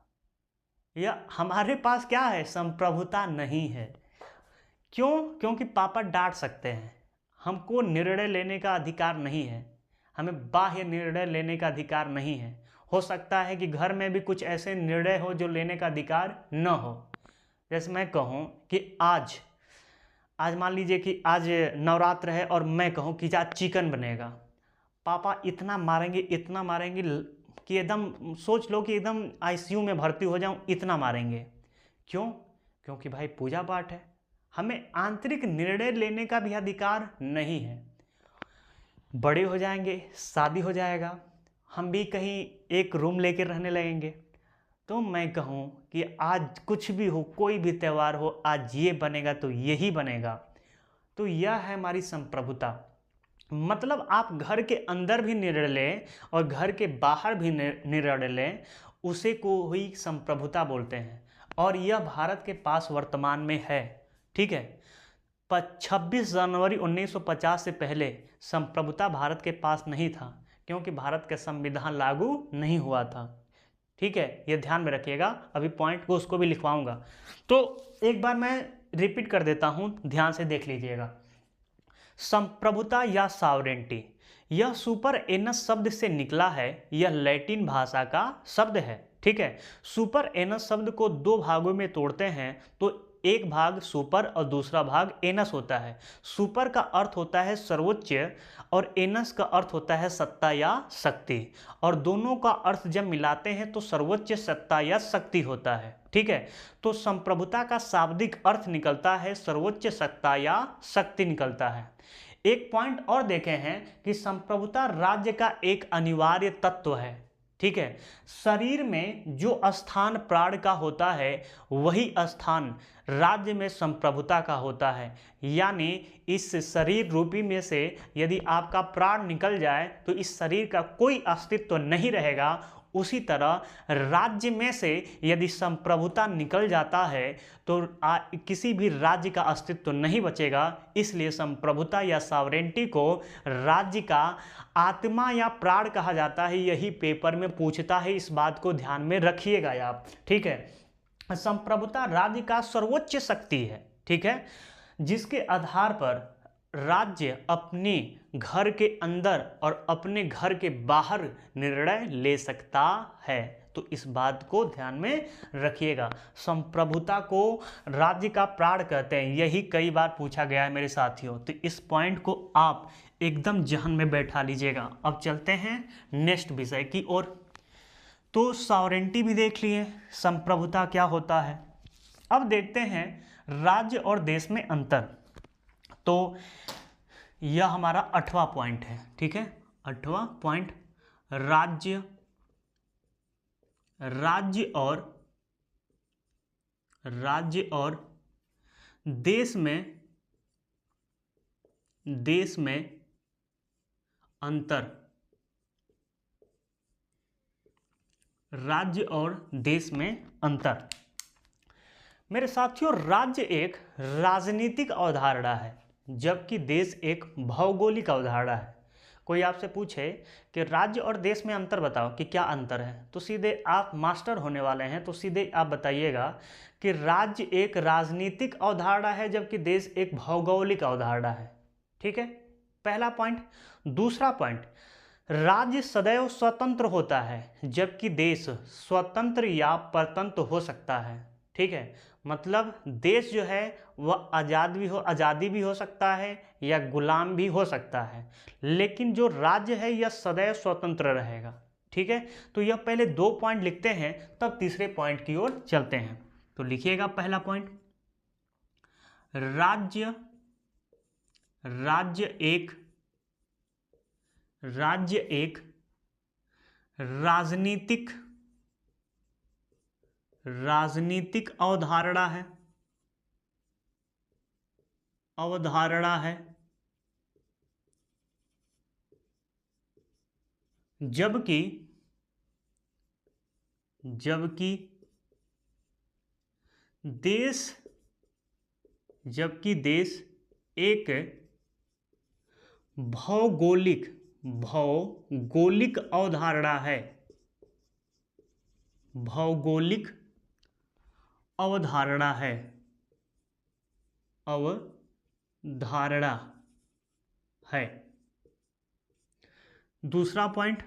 यह हमारे पास क्या है? संप्रभुता नहीं है। क्यों? क्योंकि पापा डांट सकते हैं। हमको निर्णय लेने का अधिकार नहीं है, हमें बाह्य निर्णय लेने का अधिकार नहीं है। हो सकता है कि घर में भी कुछ ऐसे निर्णय हो जो लेने का अधिकार न हो। जैसे मैं कहूँ कि आज मान लीजिए कि आज नवरात्र है और मैं कहूँ कि आज चिकन बनेगा। पापा इतना मारेंगे, इतना मारेंगे कि एकदम सोच लो कि एकदम आईसीयू में भर्ती हो जाऊं, इतना मारेंगे। क्यों? क्योंकि भाई पूजा पाठ है, हमें आंतरिक निर्णय लेने का भी अधिकार नहीं है। बड़े हो जाएंगे, शादी हो जाएगा, हम भी कहीं एक रूम लेकर रहने लगेंगे, तो मैं कहूँ कि आज कुछ भी हो, कोई भी त्यौहार हो, आज ये बनेगा तो यही बनेगा, तो यह है हमारी संप्रभुता। मतलब आप घर के अंदर भी निर्णय लें और घर के बाहर भी निर्णय लें, उसे को ही संप्रभुता बोलते हैं। और यह भारत के पास वर्तमान में है। ठीक है, 26 जनवरी 1950 से पहले संप्रभुता भारत के पास नहीं था, क्योंकि भारत का संविधान लागू नहीं हुआ था। ठीक है, यह ध्यान में रखिएगा, अभी पॉइंट को उसको भी लिखवाऊंगा। तो एक बार मैं रिपीट कर देता हूं, ध्यान से देख लीजिएगा। संप्रभुता या सॉवरेंटी, यह सुपर एनस शब्द से निकला है। यह लैटिन भाषा का शब्द है। ठीक है, सुपर एनस शब्द को दो भागों में तोड़ते हैं तो एक भाग सुपर और दूसरा भाग एनस होता है। सुपर का अर्थ होता है सर्वोच्च और एनस का अर्थ होता है सत्ता या शक्ति, और दोनों का अर्थ जब मिलाते हैं तो सर्वोच्च सत्ता या शक्ति होता है। ठीक है, तो संप्रभुता का शाब्दिक अर्थ निकलता है सर्वोच्च सत्ता या शक्ति निकलता है। एक पॉइंट और देखे हैं कि संप्रभुता राज्य का एक अनिवार्य तत्व है। ठीक है, शरीर में जो स्थान प्राण का होता है वही स्थान राज्य में संप्रभुता का होता है। यानी इस शरीर रूपी में से यदि आपका प्राण निकल जाए तो इस शरीर का कोई अस्तित्व नहीं रहेगा। उसी तरह राज्य में से यदि संप्रभुता निकल जाता है तो किसी भी राज्य का अस्तित्व नहीं बचेगा। इसलिए संप्रभुता या सॉवरेंटी को राज्य का आत्मा या प्राण कहा जाता है। यही पेपर में पूछता है, इस बात को ध्यान में रखिएगा आप। ठीक है, संप्रभुता राज्य का सर्वोच्च शक्ति है। ठीक है, जिसके आधार पर राज्य अपने घर के अंदर और अपने घर के बाहर निर्णय ले सकता है। तो इस बात को ध्यान में रखिएगा। संप्रभुता को राज्य का प्राण कहते हैं, यही कई बार पूछा गया है मेरे साथियों। तो इस पॉइंट को आप एकदम जहन में बैठा लीजिएगा। अब चलते हैं नेक्स्ट विषय की ओर। तो सॉवरेंटी भी देख लिए, संप्रभुता क्या होता है। अब देखते हैं राज्य और देश में अंतर। तो यह हमारा 8वां पॉइंट है। ठीक है, 8वां पॉइंट, राज्य और देश में अंतर। राज्य और देश में अंतर। मेरे साथियों, राज्य एक राजनीतिक अवधारणा है जबकि देश एक भौगोलिक अवधारणा है। कोई आपसे पूछे कि राज्य और देश में अंतर बताओ कि क्या अंतर है, तो सीधे आप मास्टर होने वाले हैं तो सीधे आप बताइएगा कि राज्य एक राजनीतिक अवधारणा है जबकि देश एक भौगोलिक अवधारणा है। ठीक है, पहला पॉइंट। दूसरा पॉइंट, राज्य सदैव स्वतंत्र होता है जबकि देश स्वतंत्र या परतंत्र हो सकता है। ठीक है, मतलब देश जो है वह आज़ादी भी हो सकता है या गुलाम भी हो सकता है, लेकिन जो राज्य है यह सदैव स्वतंत्र रहेगा। ठीक है, तो यह पहले 2 पॉइंट लिखते हैं तब तीसरे पॉइंट की ओर चलते हैं। तो लिखिएगा पहला पॉइंट, राज्य एक राजनीतिक अवधारणा है जबकि देश एक भौगोलिक अवधारणा है, भौगोलिक अवधारणा है, अवधारणा है। दूसरा पॉइंट,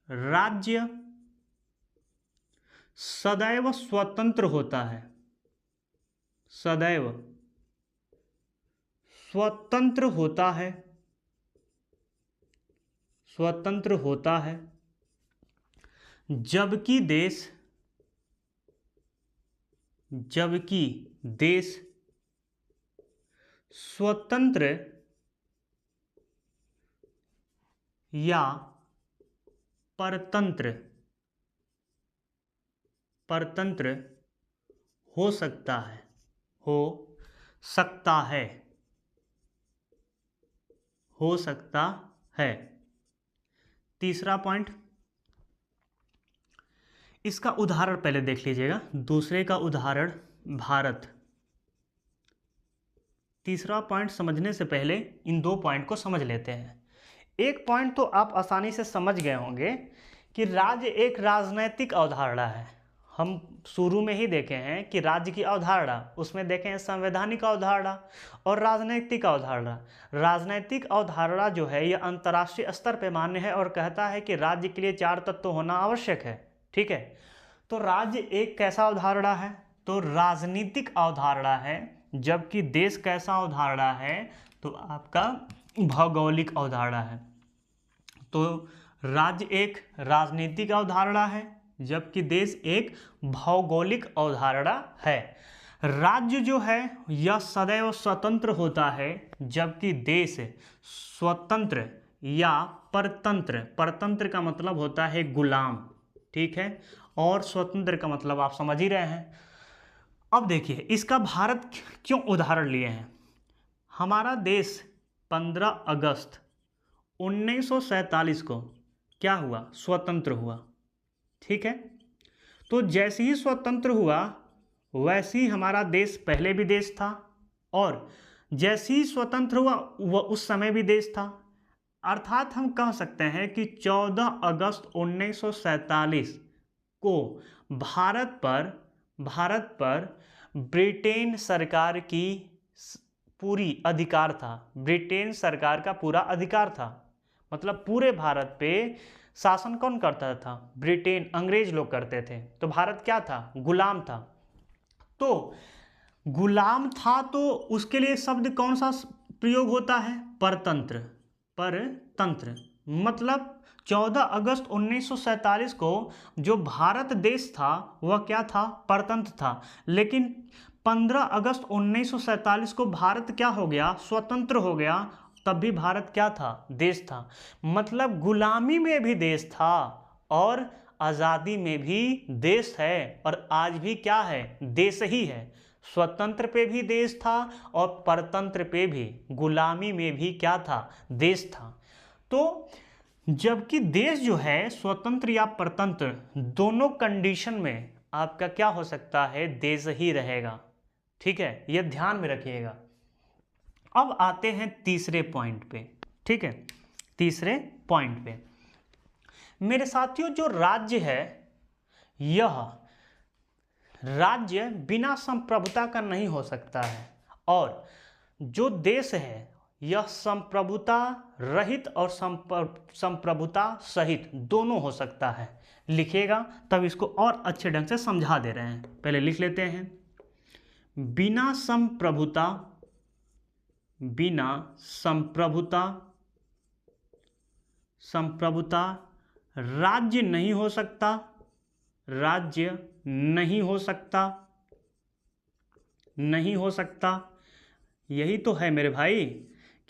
राज्य सदैव स्वतंत्र होता है, सदैव स्वतंत्र होता है, स्वतंत्र होता है, जबकि देश स्वतंत्र या परतंत्र हो सकता है, हो सकता है, हो सकता है। तीसरा पॉइंट, इसका उदाहरण पहले देख लीजिएगा, दूसरे का उदाहरण भारत। तीसरा पॉइंट समझने से पहले इन दो पॉइंट को समझ लेते हैं। एक पॉइंट तो आप आसानी से समझ गए होंगे कि राज्य एक राजनैतिक अवधारणा है। हम शुरू में ही देखे हैं कि राज्य की अवधारणा, उसमें देखे हैं संवैधानिक अवधारणा और राजनैतिक अवधारणा। राजनैतिक अवधारणा जो है यह अंतर्राष्ट्रीय स्तर पर मान्य है और कहता है कि राज्य के लिए 4 तत्व होना आवश्यक है। ठीक है, तो राज्य एक कैसा अवधारणा है? तो राजनीतिक अवधारणा है, जबकि देश कैसा अवधारणा है? तो आपका भौगोलिक अवधारणा है। तो राज्य एक राजनीतिक अवधारणा है, जबकि देश एक भौगोलिक अवधारणा है। राज्य जो है यह सदैव स्वतंत्र होता है, जबकि देश स्वतंत्र या परतंत्र, परतंत्र का मतलब होता है गुलाम, ठीक है, और स्वतंत्र का मतलब आप समझ ही रहे हैं। अब देखिए इसका भारत क्यों उदाहरण लिए हैं। हमारा देश 15 अगस्त 1947 को क्या हुआ? स्वतंत्र हुआ। ठीक है, तो जैसे ही स्वतंत्र हुआ वैसे ही हमारा देश पहले भी देश था और जैसे ही स्वतंत्र हुआ वह उस समय भी देश था। अर्थात हम कह सकते हैं कि 14 अगस्त 1947 को भारत पर ब्रिटेन सरकार की पूरी अधिकार था, ब्रिटेन सरकार का पूरा अधिकार था। मतलब पूरे भारत पे शासन कौन करता था? ब्रिटेन, अंग्रेज लोग करते थे। तो भारत क्या था? गुलाम था। तो गुलाम था तो उसके लिए शब्द कौन सा प्रयोग होता है? परतंत्र, परतंत्र। मतलब 14 अगस्त 1947 को जो भारत देश था वह क्या था? परतंत्र था। लेकिन 15 अगस्त 1947 को भारत क्या हो गया? स्वतंत्र हो गया। तब भी भारत क्या था? देश था। मतलब गुलामी में भी देश था और आज़ादी में भी देश है, और आज भी क्या है? देश ही है। स्वतंत्र पे भी देश था और परतंत्र पे भी, गुलामी में भी क्या था? देश था। तो जबकि देश जो है स्वतंत्र या परतंत्र दोनों कंडीशन में आपका क्या हो सकता है? देश ही रहेगा। ठीक है, यह ध्यान में रखिएगा। अब आते हैं तीसरे पॉइंट पे। ठीक है, तीसरे पॉइंट पे मेरे साथियों, जो राज्य है यह राज्य बिना संप्रभुता का नहीं हो सकता है, और जो देश है यह संप्रभुता रहित और संप्रभुता सहित दोनों हो सकता है। लिखिएगा तब इसको और अच्छे ढंग से समझा दे रहे हैं। पहले लिख लेते हैं, बिना संप्रभुता, बिना संप्रभुता, संप्रभुता राज्य नहीं हो सकता, राज्य नहीं हो सकता, नहीं हो सकता। यही तो है मेरे भाई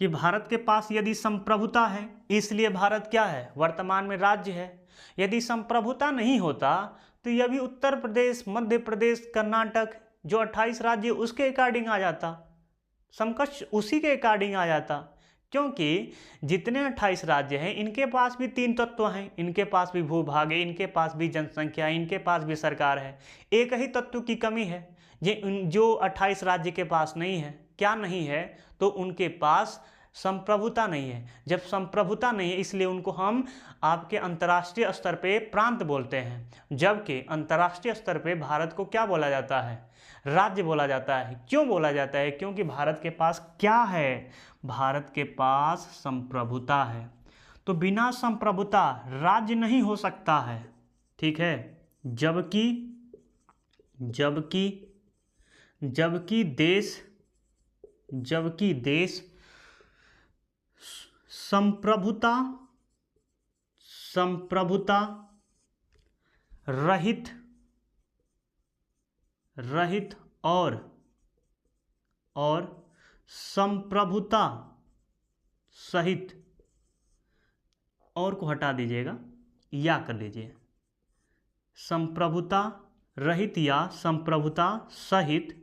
कि भारत के पास यदि संप्रभुता है इसलिए भारत क्या है? वर्तमान में राज्य है। यदि संप्रभुता नहीं होता तो यह भी उत्तर प्रदेश, मध्य प्रदेश, कर्नाटक जो 28 राज्य उसके अकॉर्डिंग आ जाता, समकक्ष उसी के अकॉर्डिंग आ जाता। क्योंकि जितने 28 राज्य हैं इनके पास भी 3 तत्व हैं, इनके पास भी भूभाग है, इनके पास भी जनसंख्या है, इनके पास भी सरकार है। एक ही तत्व की कमी है जो 28 राज्य के पास नहीं है। क्या नहीं है? तो उनके पास संप्रभुता नहीं है। जब संप्रभुता नहीं है इसलिए उनको हम आपके अंतर्राष्ट्रीय स्तर पे प्रांत बोलते हैं, जबकि अंतर्राष्ट्रीय स्तर पे भारत को क्या बोला जाता है? राज्य बोला जाता है। क्यों बोला जाता है? क्योंकि भारत के पास क्या है? भारत के पास संप्रभुता है। तो बिना संप्रभुता राज्य नहीं हो सकता है, ठीक है। जबकि देश संप्रभुता रहित और संप्रभुता सहित, और को हटा दीजिएगा, या कर लीजिए, संप्रभुता रहित या संप्रभुता सहित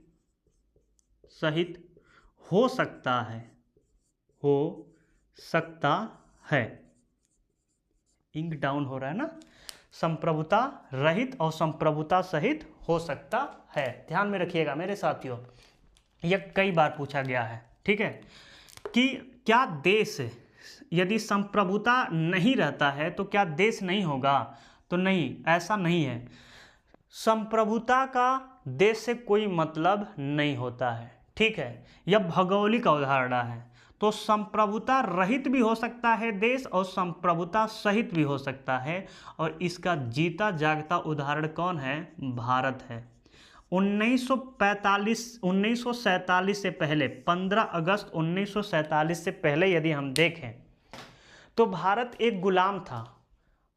हो सकता है। इंक डाउन हो रहा है ना। संप्रभुता रहित और संप्रभुता सहित हो सकता है। ध्यान में रखिएगा मेरे साथियों, यह कई बार पूछा गया है, ठीक है, कि क्या देश यदि संप्रभुता नहीं रहता है तो क्या देश नहीं होगा? तो नहीं, ऐसा नहीं है। संप्रभुता का देश से कोई मतलब नहीं होता है, ठीक है। यह भौगोलिक अवधारणा है। तो संप्रभुता रहित भी हो सकता है देश और संप्रभुता सहित भी हो सकता है, और इसका जीता जागता उदाहरण कौन है? भारत है। 1947 से पहले, 15 अगस्त 1947 से पहले यदि हम देखें तो भारत एक गुलाम था,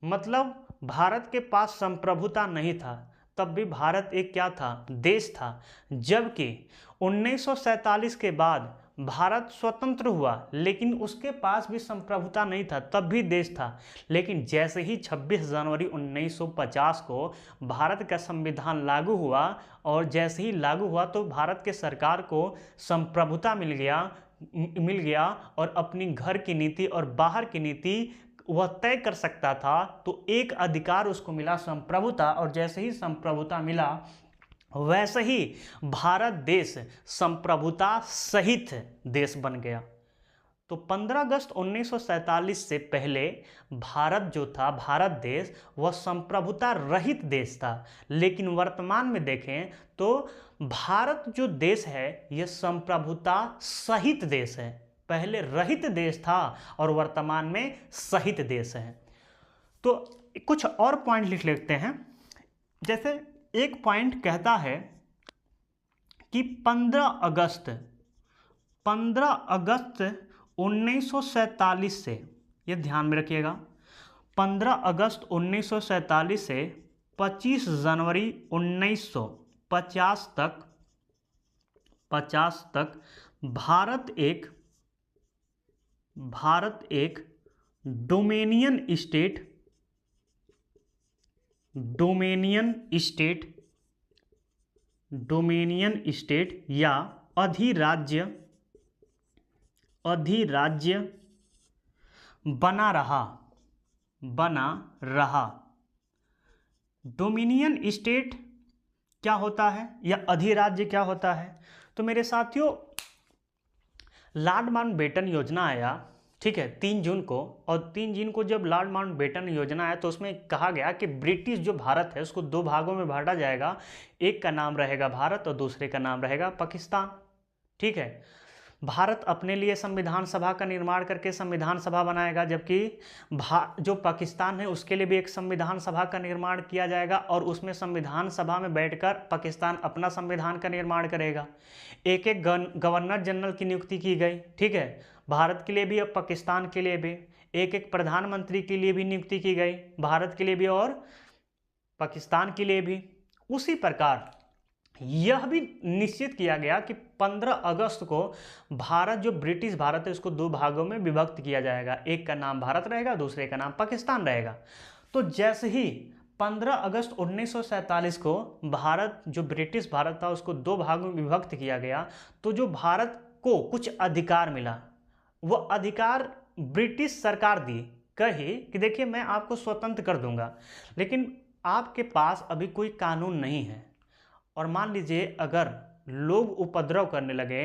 मतलब भारत के पास संप्रभुता नहीं था, तब भी भारत एक क्या था? देश था। जबकि 1947 के बाद भारत स्वतंत्र हुआ, लेकिन उसके पास भी संप्रभुता नहीं था, तब भी देश था। लेकिन जैसे ही 26 जनवरी 1950 को भारत का संविधान लागू हुआ, और जैसे ही लागू हुआ तो भारत के सरकार को संप्रभुता मिल गया और अपनी घर की नीति और बाहर की नीति वह तय कर सकता था। तो एक अधिकार उसको मिला, संप्रभुता, और जैसे ही संप्रभुता मिला वैसे ही भारत देश संप्रभुता सहित देश बन गया। तो 15 अगस्त 1947 से पहले भारत जो था, भारत देश, वह संप्रभुता रहित देश था। लेकिन वर्तमान में देखें तो भारत जो देश है यह संप्रभुता सहित देश है। पहले रहित देश था और वर्तमान में सहित देश है। तो कुछ और पॉइंट लिख लेते हैं। जैसे एक पॉइंट कहता है कि 15 अगस्त 1947 से, ये ध्यान में रखिएगा, 15 अगस्त 1947 से 25 जनवरी 1950 तक भारत एक डोमेनियन स्टेट या अधिराज्य बना रहा। डोमिनियन स्टेट क्या होता है या अधिराज्य क्या होता है? तो मेरे साथियों, लॉर्ड माउंटबेटन योजना आया, ठीक है, 3 जून को, और 3 जून को जब लॉर्ड माउंटबेटन योजना आया तो उसमें कहा गया कि ब्रिटिश जो भारत है उसको 2 भागों में बांटा जाएगा। एक का नाम रहेगा भारत और दूसरे का नाम रहेगा पाकिस्तान, ठीक है। भारत अपने लिए संविधान सभा का निर्माण करके संविधान सभा बनाएगा, जबकि जो पाकिस्तान है उसके लिए भी एक संविधान सभा का निर्माण किया जाएगा, और उसमें संविधान सभा में बैठकर पाकिस्तान अपना संविधान का निर्माण करेगा। एक एक गवर्नर जनरल की नियुक्ति की गई, ठीक है, भारत के लिए भी और पाकिस्तान के लिए भी। एक एक प्रधानमंत्री के लिए भी नियुक्ति की गई, भारत के लिए भी और पाकिस्तान के लिए भी। उसी प्रकार यह भी निश्चित किया गया कि 15 अगस्त को भारत, जो ब्रिटिश भारत है, उसको 2 भागों में विभक्त किया जाएगा। एक का नाम भारत रहेगा, दूसरे का नाम पाकिस्तान रहेगा। तो जैसे ही 15 अगस्त 1947 को भारत, जो ब्रिटिश भारत था, उसको 2 भागों में विभक्त किया गया, तो जो भारत को कुछ अधिकार मिला, वह अधिकार ब्रिटिश सरकार दी, कही कि देखिए मैं आपको स्वतंत्र कर दूंगा, लेकिन आपके पास अभी कोई कानून नहीं है। और मान लीजिए अगर लोग उपद्रव करने लगे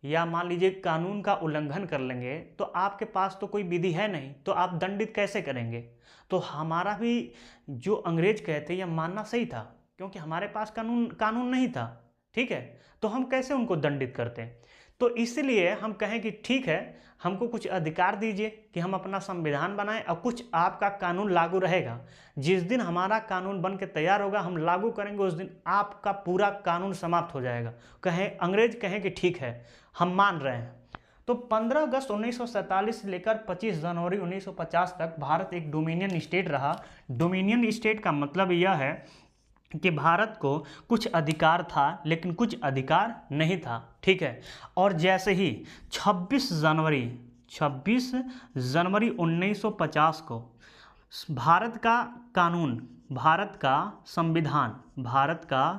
या मान लीजिए कानून का उल्लंघन कर लेंगे तो आपके पास तो कोई विधि है नहीं, तो आप दंडित कैसे करेंगे। तो हमारा भी जो अंग्रेज कहते यह मानना सही था, क्योंकि हमारे पास कानून नहीं था, ठीक है, तो हम कैसे उनको दंडित करते। तो इसलिए हम कहें कि ठीक है, हमको कुछ अधिकार दीजिए कि हम अपना संविधान बनाएं और कुछ आपका कानून लागू रहेगा। जिस दिन हमारा कानून बन के तैयार होगा, हम लागू करेंगे, उस दिन आपका पूरा कानून समाप्त हो जाएगा। अंग्रेज कहें कि ठीक है, हम मान रहे हैं। तो 15 अगस्त 1947 से लेकर 25 जनवरी 1950 तक भारत एक डोमिनियन स्टेट रहा। डोमिनियन स्टेट का मतलब यह है कि भारत को कुछ अधिकार था लेकिन कुछ अधिकार नहीं था, ठीक है। और जैसे ही 26 जनवरी 1950 को भारत का कानून, भारत का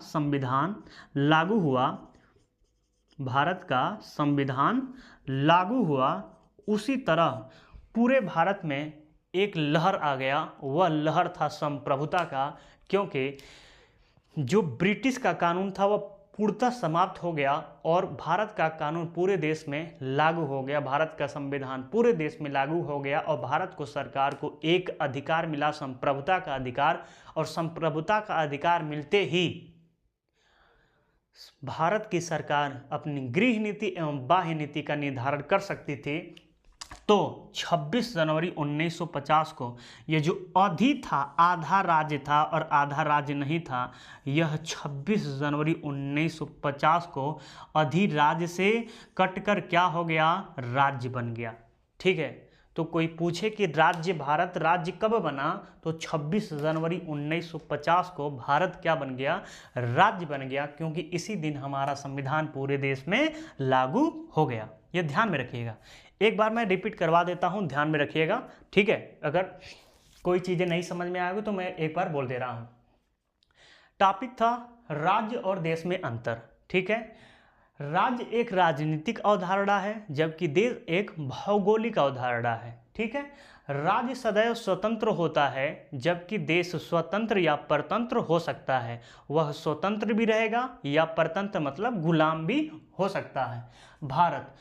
संविधान लागू हुआ, भारत का संविधान लागू हुआ, उसी तरह पूरे भारत में एक लहर आ गया। वह लहर था संप्रभुता का, क्योंकि जो ब्रिटिश का कानून था वह पूर्णतः समाप्त हो गया और भारत का कानून पूरे देश में लागू हो गया। भारत का संविधान पूरे देश में लागू हो गया और भारत को, सरकार को एक अधिकार मिला, संप्रभुता का अधिकार। और संप्रभुता का अधिकार मिलते ही भारत की सरकार अपनी गृह नीति एवं बाह्य नीति का निर्धारण कर सकती थी। तो 26 जनवरी 1950 को यह जो अधी था, आधा राज्य था और आधा राज्य नहीं था, यह 26 जनवरी 1950 को अधिराज्य से कटकर क्या हो गया, राज्य बन गया, ठीक है। तो कोई पूछे कि भारत राज्य कब बना, तो 26 जनवरी 1950 को भारत क्या बन गया, राज्य बन गया, क्योंकि इसी दिन हमारा संविधान पूरे देश में लागू हो गया। यह ध्यान में रखिएगा। एक बार मैं रिपीट करवा देता हूं, ध्यान में रखिएगा, ठीक है। अगर कोई चीजें नहीं समझ में आएगी तो मैं एक बार बोल दे रहा हूं। टॉपिक था राज्य और देश में अंतर, ठीक है। राज्य एक राजनीतिक अवधारणा है, जबकि देश एक भौगोलिक अवधारणा है, ठीक है। राज्य सदैव स्वतंत्र होता है, जबकि देश स्वतंत्र या परतंत्र हो सकता है। वह स्वतंत्र भी रहेगा या परतंत्र मतलब गुलाम भी हो सकता है। भारत,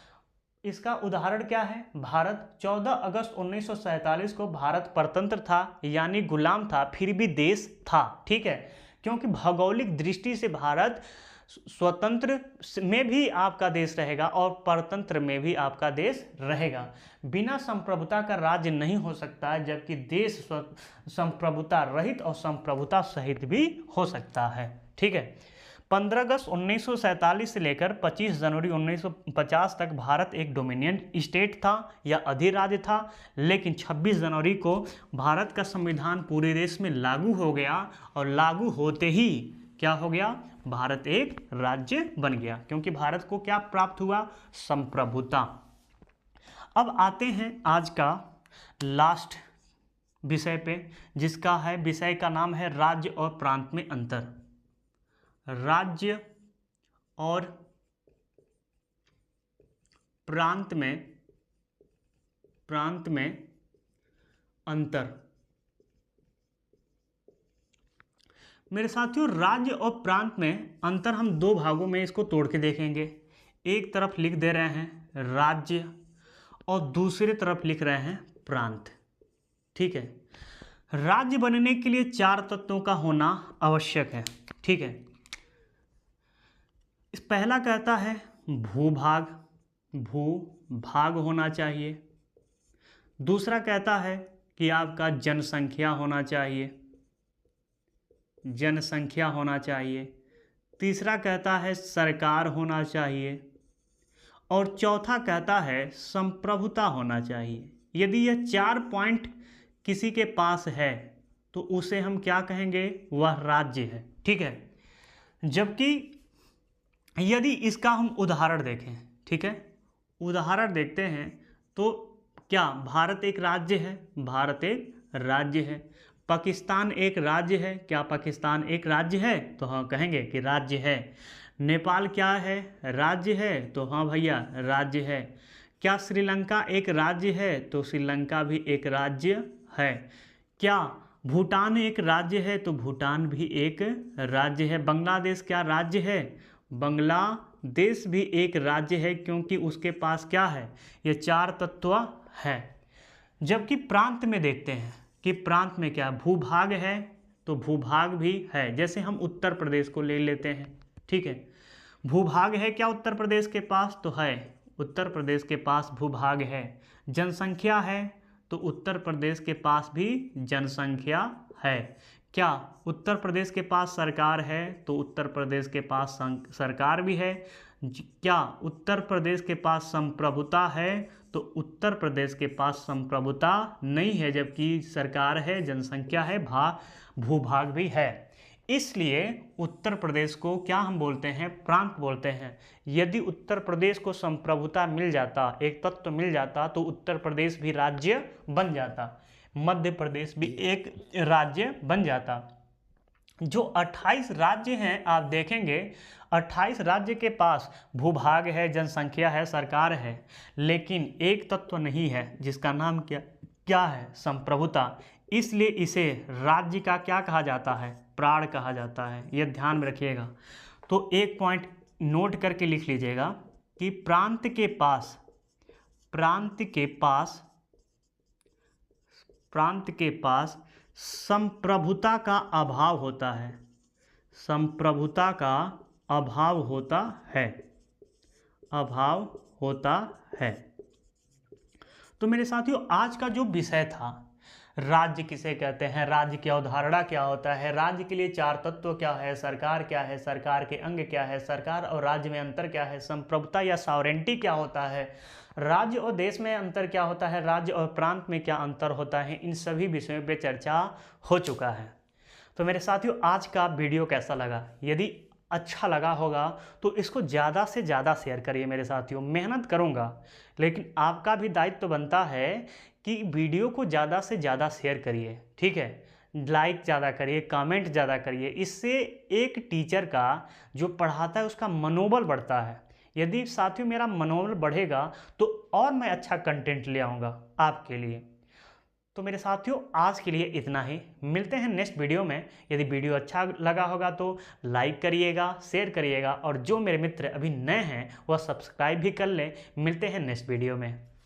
इसका उदाहरण क्या है, भारत 14 अगस्त 1947 को भारत परतंत्र था, यानी गुलाम था, फिर भी देश था, ठीक है। क्योंकि भौगोलिक दृष्टि से भारत स्वतंत्र में भी आपका देश रहेगा और परतंत्र में भी आपका देश रहेगा। बिना संप्रभुता का राज्य नहीं हो सकता है, जबकि देश संप्रभुता रहित और संप्रभुता सहित भी हो सकता है, ठीक है। 15 अगस्त 1947 से लेकर 25 जनवरी 1950 तक भारत एक डोमिनियन स्टेट था या अधिराज्य था, लेकिन 26 जनवरी को भारत का संविधान पूरे देश में लागू हो गया और लागू होते ही क्या हो गया, भारत एक राज्य बन गया, क्योंकि भारत को क्या प्राप्त हुआ, संप्रभुता। अब आते हैं आज का लास्ट विषय पे, जिसका है, विषय का नाम है राज्य और प्रांत में अंतर। राज्य और प्रांत में अंतर। मेरे साथियों, राज्य और प्रांत में अंतर हम दो भागों में इसको तोड़ के देखेंगे। एक तरफ लिख दे रहे हैं राज्य और दूसरी तरफ लिख रहे हैं प्रांत, ठीक है। राज्य बनने के लिए 4 तत्वों का होना आवश्यक है, ठीक है। इस पहला कहता है भूभाग होना चाहिए। दूसरा कहता है कि आपका जनसंख्या होना चाहिए। तीसरा कहता है सरकार होना चाहिए और चौथा कहता है संप्रभुता होना चाहिए। यदि यह 4 पॉइंट किसी के पास है तो उसे हम क्या कहेंगे, वह राज्य है, ठीक है। जबकि यदि इसका हम उदाहरण देखें, ठीक है, उदाहरण देखते हैं तो क्या भारत एक राज्य है, भारत एक राज्य है। पाकिस्तान एक राज्य है, क्या पाकिस्तान एक राज्य है, तो हाँ कहेंगे कि राज्य है। नेपाल क्या है, राज्य है, तो हाँ भैया राज्य है। क्या श्रीलंका एक राज्य है, तो श्रीलंका भी एक राज्य है। क्या भूटान एक राज्य है, तो भूटान भी एक राज्य है। बांग्लादेश क्या राज्य है, बांग्लादेश देश भी एक राज्य है क्योंकि उसके पास क्या है, ये 4 तत्व हैं। जबकि प्रांत में देखते हैं कि प्रांत में क्या भूभाग है, तो भूभाग भी है। जैसे हम उत्तर प्रदेश को ले लेते हैं, ठीक है, भूभाग है क्या उत्तर प्रदेश के पास, तो है, उत्तर प्रदेश के पास भूभाग है। जनसंख्या है, तो उत्तर प्रदेश के पास भी जनसंख्या है। क्या उत्तर प्रदेश के पास सरकार है, तो उत्तर प्रदेश के पास सरकार भी है। क्या उत्तर प्रदेश के पास संप्रभुता है, तो उत्तर प्रदेश के पास संप्रभुता नहीं है, जबकि सरकार है, जनसंख्या है, भूभाग भी है। इसलिए उत्तर प्रदेश को क्या हम बोलते हैं, प्रांत बोलते हैं। यदि उत्तर प्रदेश को संप्रभुता मिल जाता, एक तत्व मिल जाता, तो उत्तर प्रदेश भी राज्य बन जाता, मध्य प्रदेश भी एक राज्य बन जाता। जो 28 राज्य हैं आप देखेंगे, 28 राज्य के पास भूभाग है, जनसंख्या है, सरकार है, लेकिन एक तत्व नहीं है जिसका नाम क्या है, संप्रभुता। इसलिए इसे राज्य का क्या कहा जाता है, प्राण कहा जाता है। यह ध्यान में रखिएगा। तो एक पॉइंट नोट करके लिख लीजिएगा कि प्रांत के पास संप्रभुता का अभाव होता है, संप्रभुता का अभाव होता है। तो मेरे साथियों, आज का जो विषय था, राज्य किसे कहते हैं, राज्य की अवधारणा क्या होता है, राज्य के लिए 4 तत्व क्या है, सरकार क्या है, सरकार के अंग क्या है, सरकार और राज्य में अंतर क्या है, संप्रभुता या सॉवरेंटी क्या होता है, राज्य और देश में अंतर क्या होता है, राज्य और प्रांत में क्या अंतर होता है, इन सभी विषयों पे चर्चा हो चुका है। तो मेरे साथियों, आज का वीडियो कैसा लगा? यदि अच्छा लगा होगा तो इसको ज़्यादा से ज़्यादा शेयर करिए मेरे साथियों। मेहनत करूँगा, लेकिन आपका भी दायित्व बनता है कि वीडियो को ज़्यादा से ज़्यादा शेयर करिए, ठीक है, लाइक ज़्यादा करिए, कमेंट ज़्यादा करिए। इससे एक टीचर का जो पढ़ाता है उसका मनोबल बढ़ता है। यदि साथियों मेरा मनोबल बढ़ेगा तो और मैं अच्छा कंटेंट ले आऊँगा आपके लिए। तो मेरे साथियों, आज के लिए इतना ही। मिलते हैं नेक्स्ट वीडियो में। यदि वीडियो अच्छा लगा होगा तो लाइक करिएगा, शेयर करिएगा, और जो मेरे मित्र अभी नए हैं वह सब्सक्राइब भी कर लें। मिलते हैं नेक्स्ट वीडियो में।